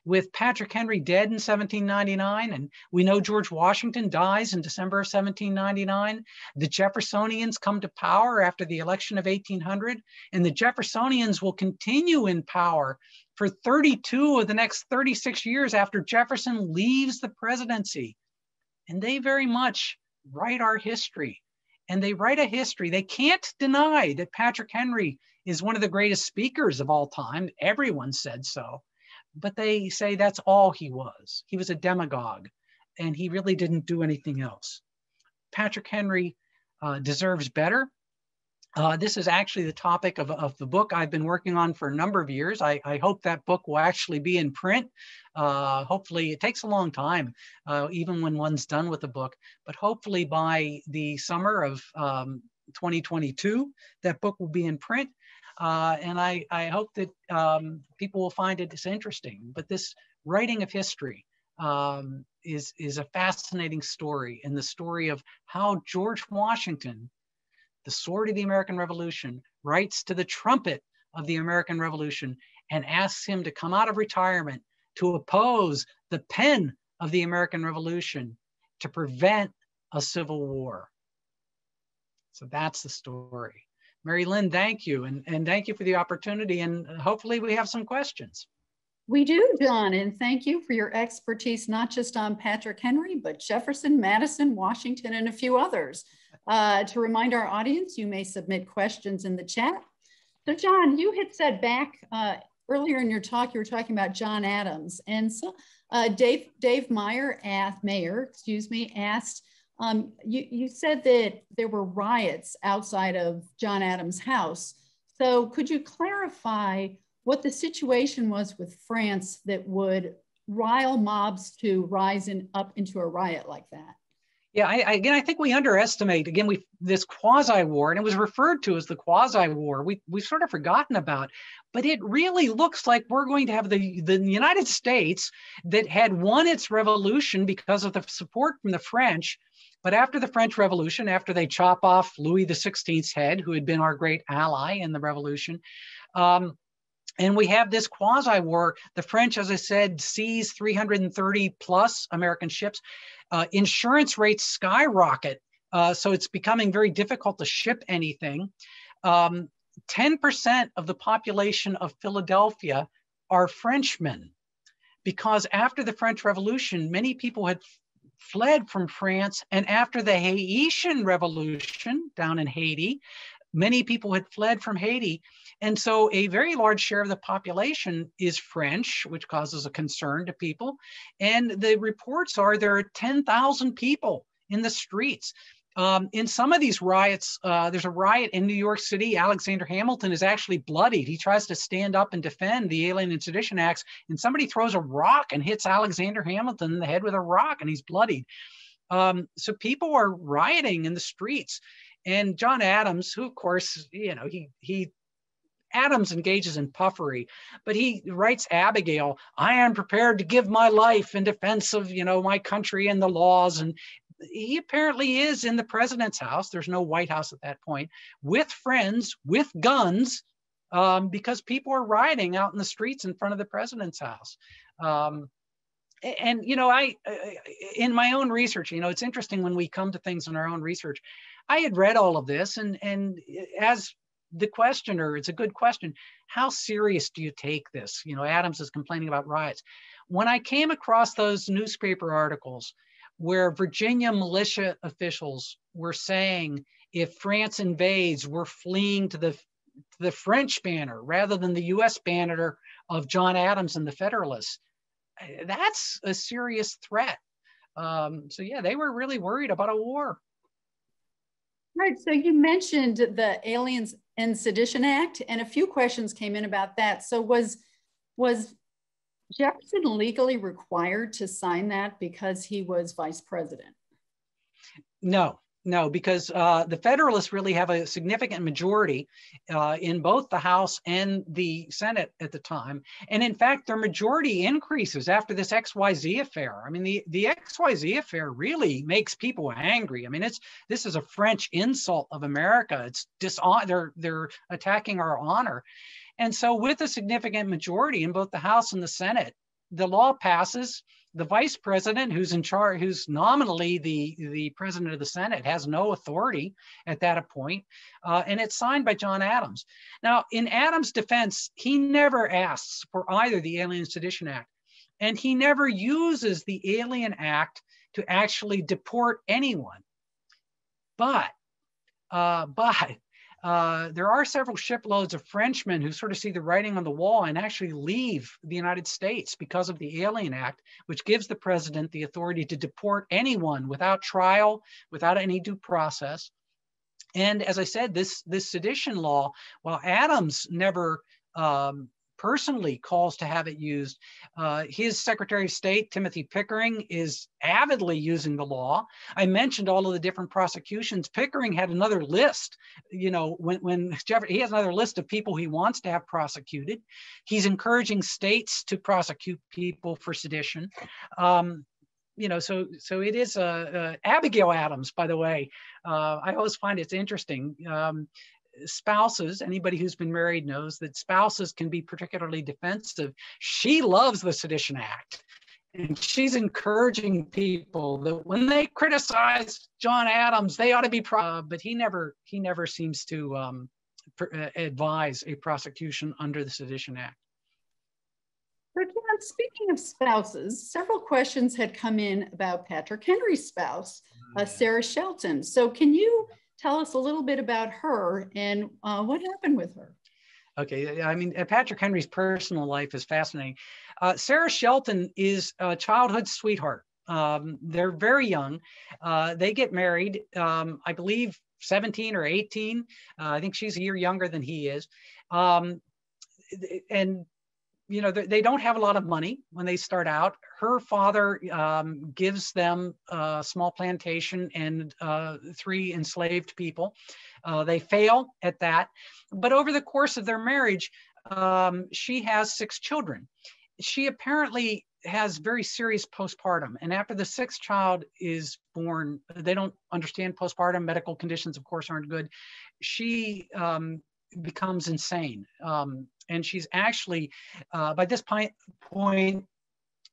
With Patrick Henry dead in 1799, and we know George Washington dies in December of 1799, the Jeffersonians come to power after the election of 1800, and the Jeffersonians will continue in power for 32 of the next 36 years after Jefferson leaves the presidency. And they very much write our history. And they write a history. They can't deny that Patrick Henry is one of the greatest speakers of all time. Everyone said so. But they say that's all he was. He was a demagogue, and he really didn't do anything else. Patrick Henry deserves better. This is actually the topic of the book I've been working on for a number of years. I hope that book will actually be in print. Hopefully, it takes a long time, even when one's done with the book, but hopefully by the summer of 2022, that book will be in print. And I hope that people will find it as interesting. But this writing of history is a fascinating story, and the story of how George Washington, the sword of the American Revolution, writes to the trumpet of the American Revolution and asks him to come out of retirement to oppose the pen of the American Revolution to prevent a civil war. So that's the story. Mary Lynn, thank you. And thank you for the opportunity. And hopefully we have some questions. We do, John, and thank you for your expertise, not just on Patrick Henry, but Jefferson, Madison, Washington, and a few others. To remind our audience, you may submit questions in the chat. So John, you had said back earlier in your talk, you were talking about John Adams. And so Dave Mayer asked, you said that there were riots outside of John Adams' house. So could you clarify what the situation was with France that would rile mobs to rise up into a riot like that? Yeah, I think we underestimate, this quasi-war, and it was referred to as the quasi-war, we've sort of forgotten about, but it really looks like we're going to have the United States that had won its revolution because of the support from the French. But after the French Revolution, after they chop off Louis XVI's head, who had been our great ally in the revolution, and we have this quasi-war. The French, as I said, seize 330 plus American ships. Insurance rates skyrocket, so it's becoming very difficult to ship anything. 10% of the population of Philadelphia are Frenchmen, because after the French Revolution, many people had fled from France, and after the Haitian Revolution down in Haiti, many people had fled from Haiti. And so a very large share of the population is French, which causes a concern to people. And the reports are there are 10,000 people in the streets. In some of these riots, there's a riot in New York City. Alexander Hamilton is actually bloodied. He tries to stand up and defend the Alien and Sedition Acts, and somebody throws a rock and hits Alexander Hamilton in the head with a rock, and he's bloodied. So people are rioting in the streets. And John Adams, who of course, Adams engages in puffery, but he writes Abigail, I am prepared to give my life in defense of, my country and the laws. And he apparently is in the president's house. There's no White House at that point, with friends, with guns, because people are rioting out in the streets in front of the president's house. In my own research, it's interesting when we come to things in our own research. I had read all of this, and as the questioner, it's a good question. How serious do you take this? Adams is complaining about riots. When I came across those newspaper articles where Virginia militia officials were saying, if France invades, we're fleeing to the the French banner rather than the US banner of John Adams and the Federalists. That's a serious threat. So yeah, they were really worried about a war. Right, so you mentioned the Aliens and Sedition Act, and a few questions came in about that. So was Jefferson legally required to sign that because he was vice president? No, because the Federalists really have a significant majority in both the House and the Senate at the time. And in fact, their majority increases after this XYZ affair. I mean, the XYZ affair really makes people angry. I mean, this is a French insult of America. It's they're attacking our honor. And so with a significant majority in both the House and the Senate, the law passes. The vice president, who's in charge, who's nominally the president of the Senate, has no authority at that point, and it's signed by John Adams. Now, in Adams' defense, he never asks for either the Alien and Sedition Act, and he never uses the Alien Act to actually deport anyone. But there are several shiploads of Frenchmen who sort of see the writing on the wall and actually leave the United States because of the Alien Act, which gives the president the authority to deport anyone without trial, without any due process. And as I said, this sedition law, while Adams never personally calls to have it used, his Secretary of State, Timothy Pickering, is avidly using the law. I mentioned all of the different prosecutions. Pickering had another list, you know, he has another list of people he wants to have prosecuted. He's encouraging states to prosecute people for sedition. You know, so it is Abigail Adams, by the way. I always find it's interesting. Spouses, anybody who's been married knows that spouses can be particularly defensive. She loves the Sedition Act, and she's encouraging people that when they criticize John Adams, they ought to be but he never seems to advise a prosecution under the Sedition Act. So John, speaking of spouses, several questions had come in about Patrick Henry's spouse, Sarah Shelton. So can you tell us a little bit about her and what happened with her? Okay, I mean, Patrick Henry's personal life is fascinating. Sarah Shelton is a childhood sweetheart. They're very young. They get married, I believe 17 or 18. I think she's a year younger than he is. And you know, they don't have a lot of money when they start out. Her father gives them a small plantation and 3 enslaved people. They fail at that. But over the course of their marriage, she has 6 children. She apparently has very serious postpartum. And after the 6th child is born, they don't understand postpartum. Medical conditions, of course, aren't good. She becomes insane. And she's actually, by this point,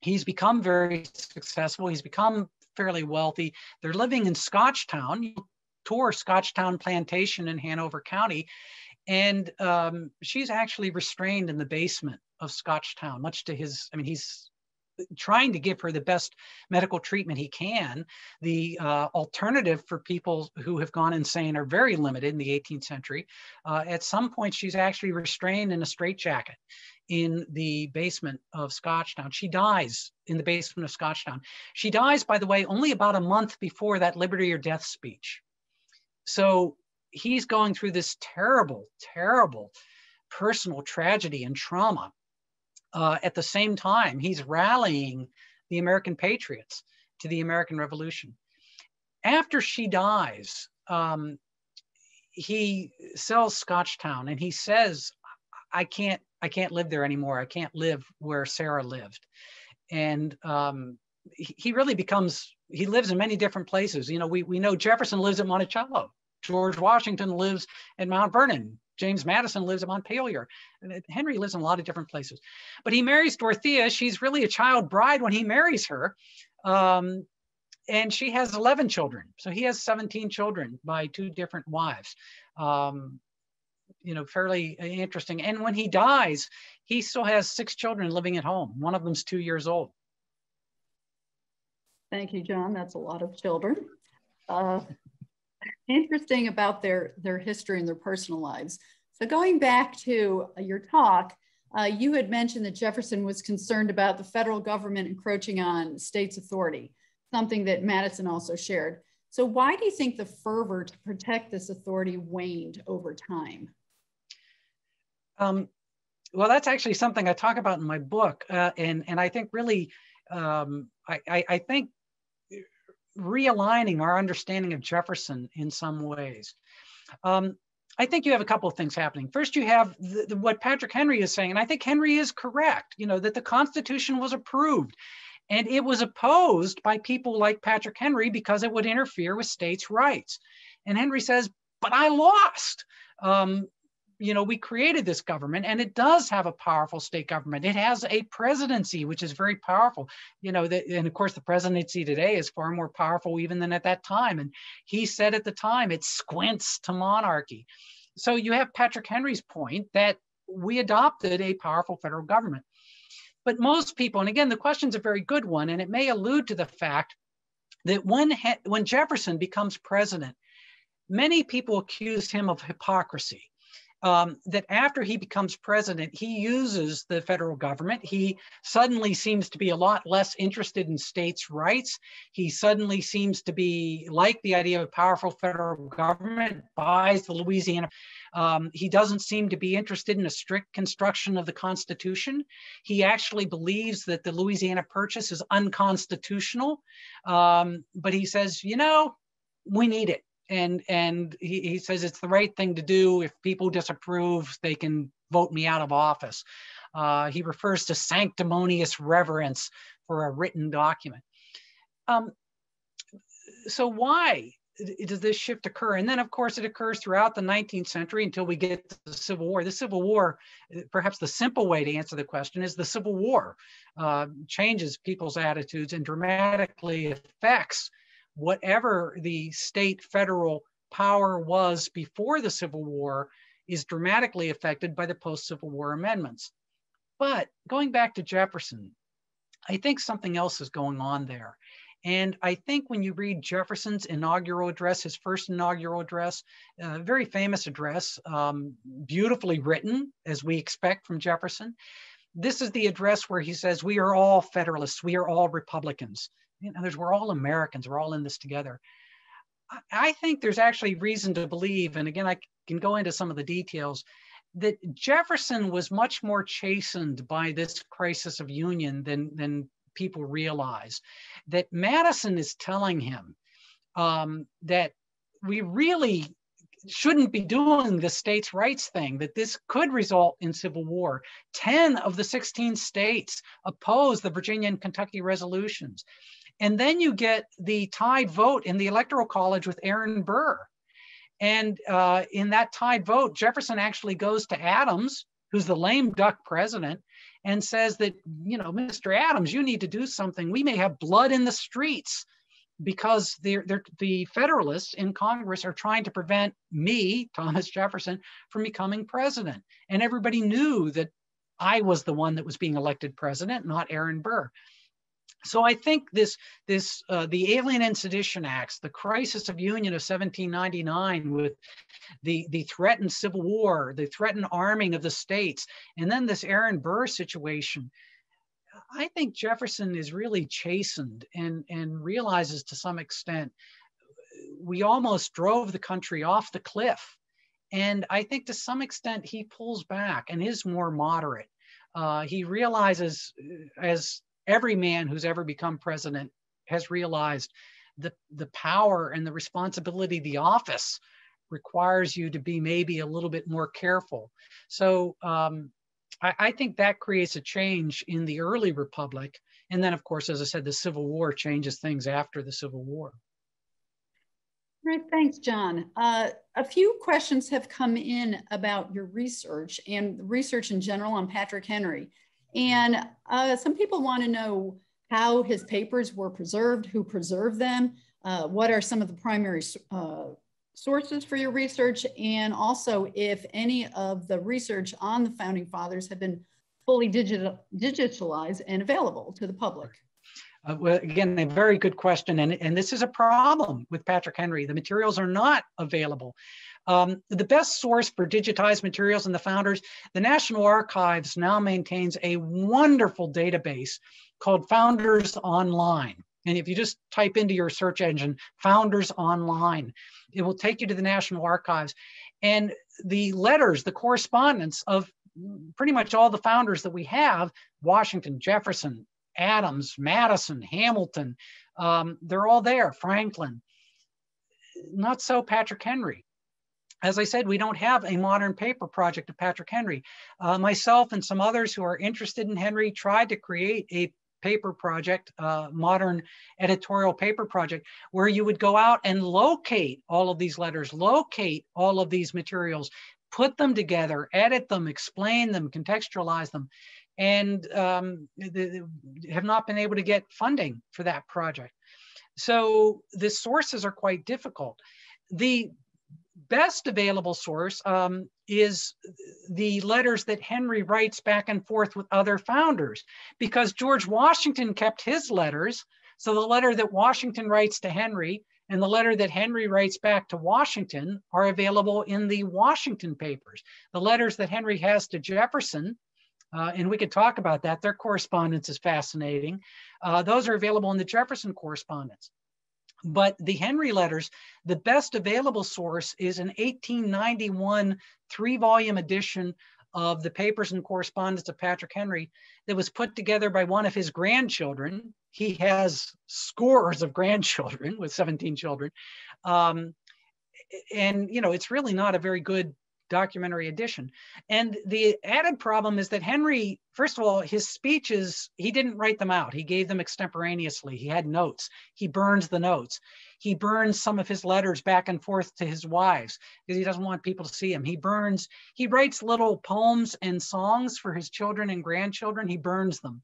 he's become very successful. He's become fairly wealthy. They're living in Scotchtown. You tour Scotchtown Plantation in Hanover County. And she's actually restrained in the basement of Scotchtown, much to his, I mean, he's trying to give her the best medical treatment he can. The alternative for people who have gone insane are very limited in the 18th century. At some point, she's actually restrained in a straitjacket in the basement of Scotchtown. She dies in the basement of Scotchtown. She dies, by the way, only about a month before that liberty or death speech. So he's going through this terrible, terrible personal tragedy and trauma. At the same time, he's rallying the American patriots to the American Revolution. After she dies, he sells Scotchtown and he says, I can't live there anymore. I can't live where Sarah lived. And he really becomes, he lives in many different places. You know, we know Jefferson lives at Monticello. George Washington lives at Mount Vernon. James Madison lives at Montpelier. Henry lives in a lot of different places. But he marries Dorothea. She's really a child bride when he marries her. And she has 11 children. So he has 17 children by 2 different wives. You know, fairly interesting. And when he dies, he still has 6 children living at home. One of them's 2 years old. Thank you, John. That's a lot of children. Interesting about their history and their personal lives. So going back to your talk, you had mentioned that Jefferson was concerned about the federal government encroaching on states' authority, something that Madison also shared. So why do you think the fervor to protect this authority waned over time? Well, that's actually something I talk about in my book. And I think really, I think realigning our understanding of Jefferson in some ways. I think you have a couple of things happening. First, you have what Patrick Henry is saying, and I think Henry is correct, that the Constitution was approved. And it was opposed by people like Patrick Henry because it would interfere with states' rights. And Henry says, but I lost. We created this government, and it does have a powerful state government. It has a presidency, which is very powerful. And of course, the presidency today is far more powerful even than at that time. And he said at the time, it squints to monarchy. So you have Patrick Henry's point that we adopted a powerful federal government. But most people, and again, the question's a very good one, and it may allude to the fact that when Jefferson becomes president, many people accuse him of hypocrisy. That after he becomes president, he uses the federal government. He suddenly seems to be a lot less interested in states' rights. He suddenly seems to be like the idea of a powerful federal government, buys the Louisiana. He doesn't seem to be interested in a strict construction of the Constitution. He actually believes that the Louisiana Purchase is unconstitutional, but he says, we need it. And he says it's the right thing to do. If people disapprove, they can vote me out of office. He refers to sanctimonious reverence for a written document. So why does this shift occur? And then, of course, it occurs throughout the 19th century until we get to the Civil War. The Civil War, perhaps the simple way to answer the question is the Civil War changes people's attitudes and dramatically affects whatever the state federal power was before the Civil War is dramatically affected by the post-Civil War amendments. But going back to Jefferson, I think something else is going on there. And I think when you read Jefferson's inaugural address, his first inaugural address, a very famous address, beautifully written, as we expect from Jefferson. This is the address where he says, we are all Federalists, we are all Republicans. We're all Americans, we're all in this together. I think there's actually reason to believe, and again, I can go into some of the details, that Jefferson was much more chastened by this crisis of union than people realize. That Madison is telling him that we really shouldn't be doing the states' rights thing, that this could result in civil war. 10 of the 16 states oppose the Virginia and Kentucky resolutions. And then you get the tied vote in the Electoral College with Aaron Burr. And in that tied vote, Jefferson actually goes to Adams, who's the lame duck president, and says that, Mr. Adams, you need to do something. We may have blood in the streets because the Federalists in Congress are trying to prevent me, Thomas Jefferson, from becoming president. And everybody knew that I was the one that was being elected president, not Aaron Burr. So I think the Alien and Sedition Acts, the crisis of union of 1799 with the threatened Civil War, the threatened arming of the states, and then this Aaron Burr situation, I think Jefferson is really chastened and realizes to some extent we almost drove the country off the cliff. And I think to some extent he pulls back and is more moderate. He realizes, as every man who's ever become president has realized, the power and the responsibility of the office requires you to be maybe a little bit more careful. So I think that creates a change in the early republic. And then, of course, as I said, the Civil War changes things after the Civil War. Right, thanks, John. A few questions have come in about your research and research in general on Patrick Henry. And some people want to know how his papers were preserved, who preserved them, what are some of the primary sources for your research, and also if any of the research on the Founding Fathers have been fully digitalized and available to the public. Well, again, a very good question. And this is a problem with Patrick Henry. The materials are not available. The best source for digitized materials and the founders, the National Archives now maintains a wonderful database called Founders Online. And if you just type into your search engine, Founders Online, it will take you to the National Archives. And the letters, the correspondence of pretty much all the founders that we have, Washington, Jefferson, Adams, Madison, Hamilton, they're all there, Franklin. Not so Patrick Henry. As I said, we don't have a modern paper project of Patrick Henry. Myself and some others who are interested in Henry tried to create a paper project, modern editorial paper project, where you would go out and locate all of these letters, locate all of these materials, put them together, edit them, explain them, contextualize them, and have not been able to get funding for that project. So the sources are quite difficult. The best available source is the letters that Henry writes back and forth with other founders, because George Washington kept his letters. So the letter that Washington writes to Henry and the letter that Henry writes back to Washington are available in the Washington papers. The letters that Henry has to Jefferson, and we could talk about that, their correspondence is fascinating. Those are available in the Jefferson correspondence. But the Henry letters, the best available source is an 1891 3-volume edition of the Papers and Correspondence of Patrick Henry that was put together by one of his grandchildren. He has scores of grandchildren with 17 children. And, you know, it's really not a very good documentary edition. And the added problem is that Henry, first of all, his speeches, he didn't write them out. He gave them extemporaneously. He had notes. He burns the notes. He burns some of his letters back and forth to his wives because he doesn't want people to see him. He writes little poems and songs for his children and grandchildren. He burns them.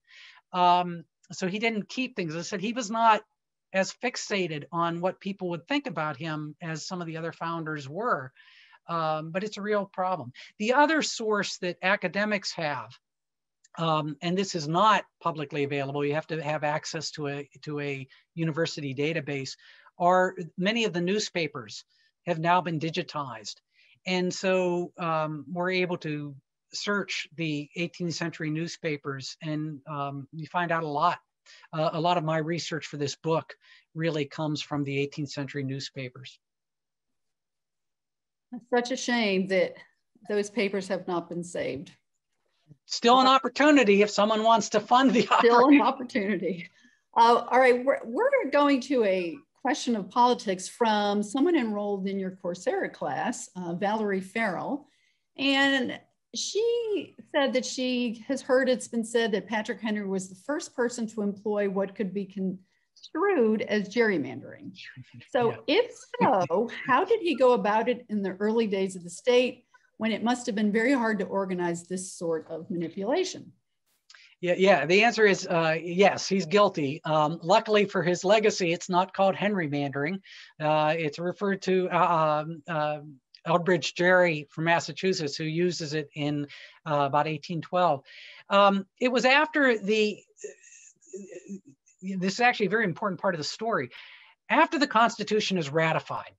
So he didn't keep things. As I said, he was not as fixated on what people would think about him as some of the other founders were. But it's a real problem. The other source that academics have, and this is not publicly available, you have to have access to a university database, are many of the newspapers have now been digitized. And so we're able to search the 18th century newspapers, and you find out a lot. A lot of my research for this book really comes from the 18th century newspapers. It's such a shame that those papers have not been saved. Still an opportunity if someone wants to fund the operation. Still an opportunity. All right, we're going to a question of politics from someone enrolled in your Coursera class, Valerie Farrell. And she said that she has heard it's been said that Patrick Henry was the first person to employ what could be construed as gerrymandering. So yeah. If so, how did he go about it in the early days of the state when it must have been very hard to organize this sort of manipulation? Yeah. The answer is yes, he's guilty. Luckily for his legacy, it's not called Henrymandering. It's referred to Elbridge Gerry from Massachusetts, who uses it in about 1812. It was after this is actually a very important part of the story. After the Constitution is ratified,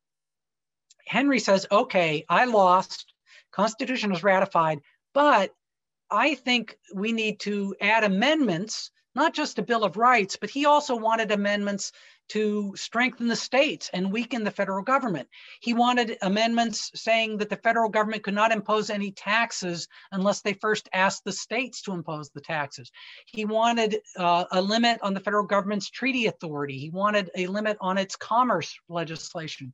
Henry says, okay, I lost, Constitution was ratified, but I think we need to add amendments, not just a Bill of Rights, but he also wanted amendments to strengthen the states and weaken the federal government. He wanted amendments saying that the federal government could not impose any taxes unless they first asked the states to impose the taxes. He wanted a limit on the federal government's treaty authority. He wanted a limit on its commerce legislation.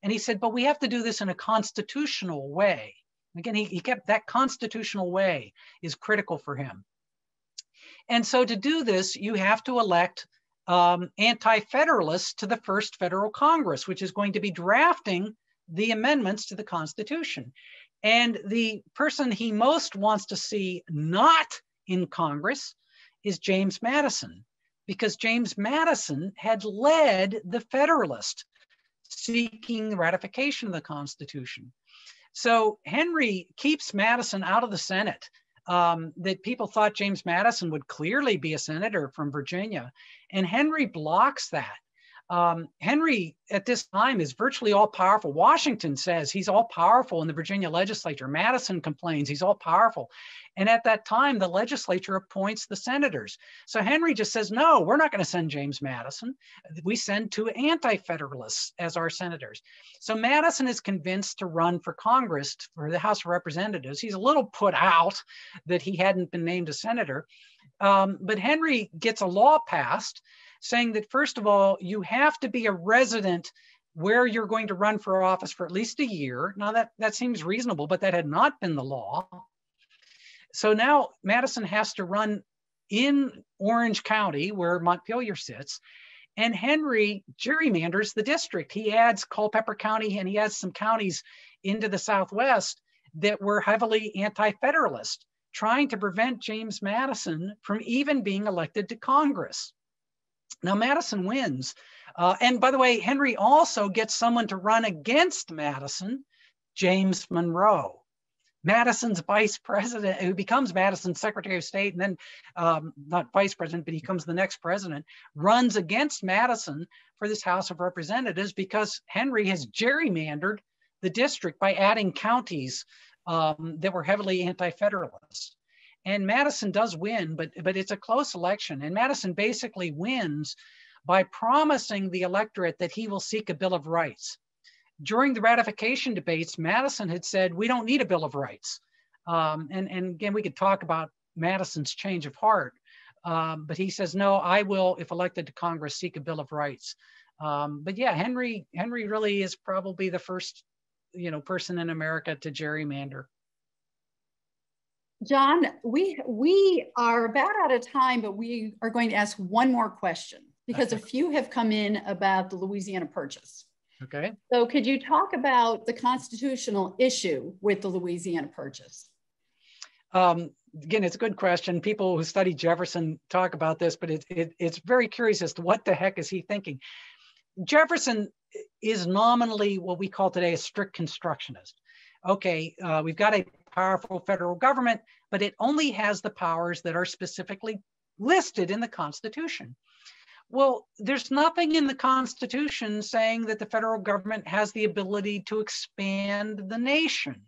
And he said, but we have to do this in a constitutional way. Again, he kept that constitutional way is critical for him. And so to do this, you have to elect anti-federalists to the first federal Congress, which is going to be drafting the amendments to the Constitution. And the person he most wants to see not in Congress is James Madison, because James Madison had led the Federalists seeking the ratification of the Constitution. So Henry keeps Madison out of the Senate that people thought James Madison would clearly be a senator from Virginia. And Henry blocks that. Henry at this time is virtually all powerful. Washington says he's all powerful in the Virginia legislature. Madison complains he's all powerful. And at that time, the legislature appoints the senators. So Henry just says, no, we're not going to send James Madison. We send two anti-federalists as our senators. So Madison is convinced to run for Congress, for the House of Representatives. He's a little put out that he hadn't been named a senator. But Henry gets a law passed saying that, first of all, you have to be a resident where you're going to run for office for at least a year. Now that seems reasonable, but that had not been the law. So now Madison has to run in Orange County, where Montpelier sits, and Henry gerrymanders the district. He adds Culpeper County and he adds some counties into the Southwest that were heavily anti-federalist, trying to prevent James Madison from even being elected to Congress. Now, Madison wins. And by the way, Henry also gets someone to run against Madison, James Monroe, Madison's vice president, who becomes Madison's Secretary of State, and then not vice president, but he becomes the next president, runs against Madison for this House of Representatives because Henry has gerrymandered the district by adding counties that were heavily anti-federalist. And Madison does win, but it's a close election. And Madison basically wins by promising the electorate that he will seek a Bill of Rights. During the ratification debates, Madison had said, we don't need a Bill of Rights. And again, we could talk about Madison's change of heart, but he says, no, I will, if elected to Congress, seek a Bill of Rights. But yeah, Henry really is probably the first, person in America to gerrymander. John, we are about out of time, but we are going to ask one more question because a few have come in about the Louisiana Purchase. Okay. So could you talk about the constitutional issue with the Louisiana Purchase? Again, it's a good question. People who study Jefferson talk about this, but it's very curious as to what the heck is he thinking. Jefferson is nominally what we call today a strict constructionist. Okay, we've got a powerful federal government, but it only has the powers that are specifically listed in the Constitution. Well, there's nothing in the Constitution saying that the federal government has the ability to expand the nation.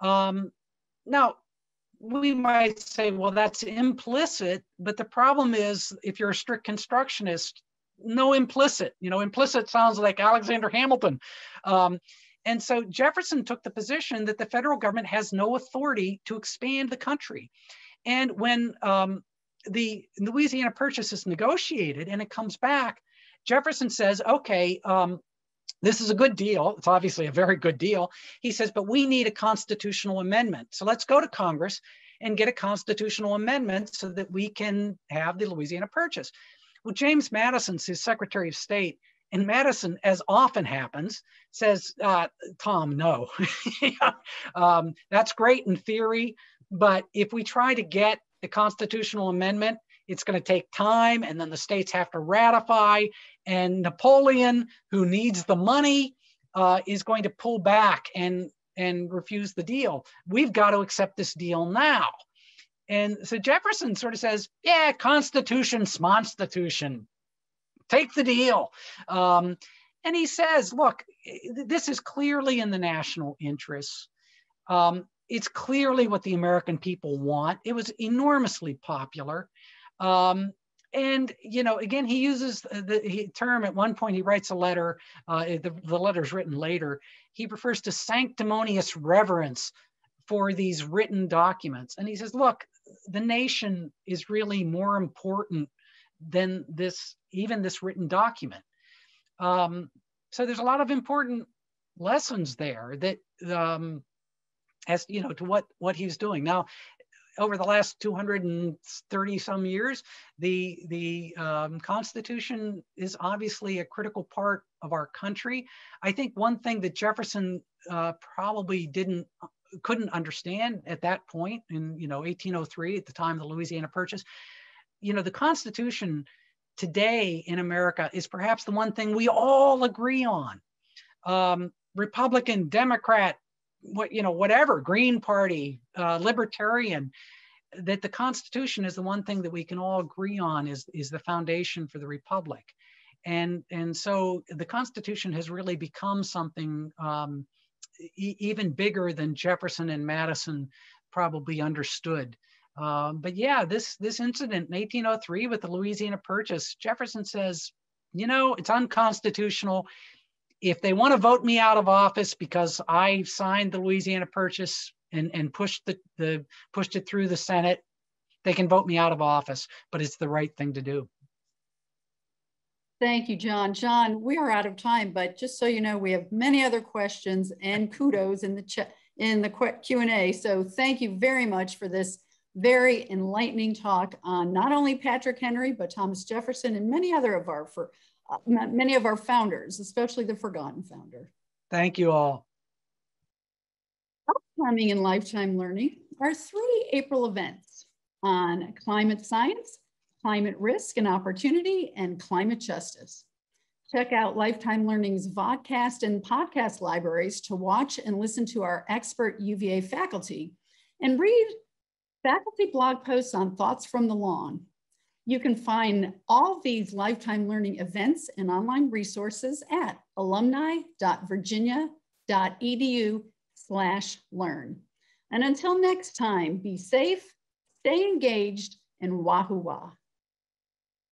Now, we might say, well, that's implicit, but the problem is if you're a strict constructionist, no implicit. Implicit sounds like Alexander Hamilton. And so Jefferson took the position that the federal government has no authority to expand the country. And when the Louisiana Purchase is negotiated and it comes back, Jefferson says, okay, this is a good deal. It's obviously a very good deal. He says, but we need a constitutional amendment. So let's go to Congress and get a constitutional amendment so that we can have the Louisiana Purchase. Well, James Madison's his Secretary of State, and Madison, as often happens, says, Tom, no. That's great in theory, but if we try to get the constitutional amendment, it's going to take time, and then the states have to ratify, and Napoleon, who needs the money, is going to pull back and refuse the deal. We've got to accept this deal now. And so Jefferson sort of says, yeah, Constitution, smonstitution, take the deal. And he says, look, this is clearly in the national interest. It's clearly what the American people want. It was enormously popular. And, again, he uses the term at one point, he writes a letter, the letter's written later. He refers to sanctimonious reverence for these written documents. And he says, look, the nation is really more important than even this written document. So there's a lot of important lessons there that, as to what he's doing. Now, over the last 230 some years, the Constitution is obviously a critical part of our country. I think one thing that Jefferson probably couldn't understand at that point in 1803, at the time of the Louisiana Purchase, the Constitution today in America is perhaps the one thing we all agree on. Republican, Democrat, whatever, Green Party, Libertarian, that the Constitution is the one thing that we can all agree on is the foundation for the Republic. And so the Constitution has really become something even bigger than Jefferson and Madison probably understood. But yeah, this incident in 1803 with the Louisiana Purchase, Jefferson says, it's unconstitutional. If they want to vote me out of office because I signed the Louisiana Purchase and pushed it through the Senate, they can vote me out of office, but it's the right thing to do. Thank you, John. John, we are out of time, but just so you know, we have many other questions and kudos in the chat, in the Q&A. So thank you very much for this very enlightening talk on not only Patrick Henry, but Thomas Jefferson and many of our founders, especially the forgotten founder. Thank you all. Upcoming in Lifetime Learning are 3 April events on climate science, climate risk and opportunity, and climate justice. Check out Lifetime Learning's vodcast and podcast libraries to watch and listen to our expert UVA faculty and read faculty blog posts on thoughts from the lawn. You can find all these Lifetime Learning events and online resources at alumni.virginia.edu/learn. And until next time, be safe, stay engaged, and wahoo wah.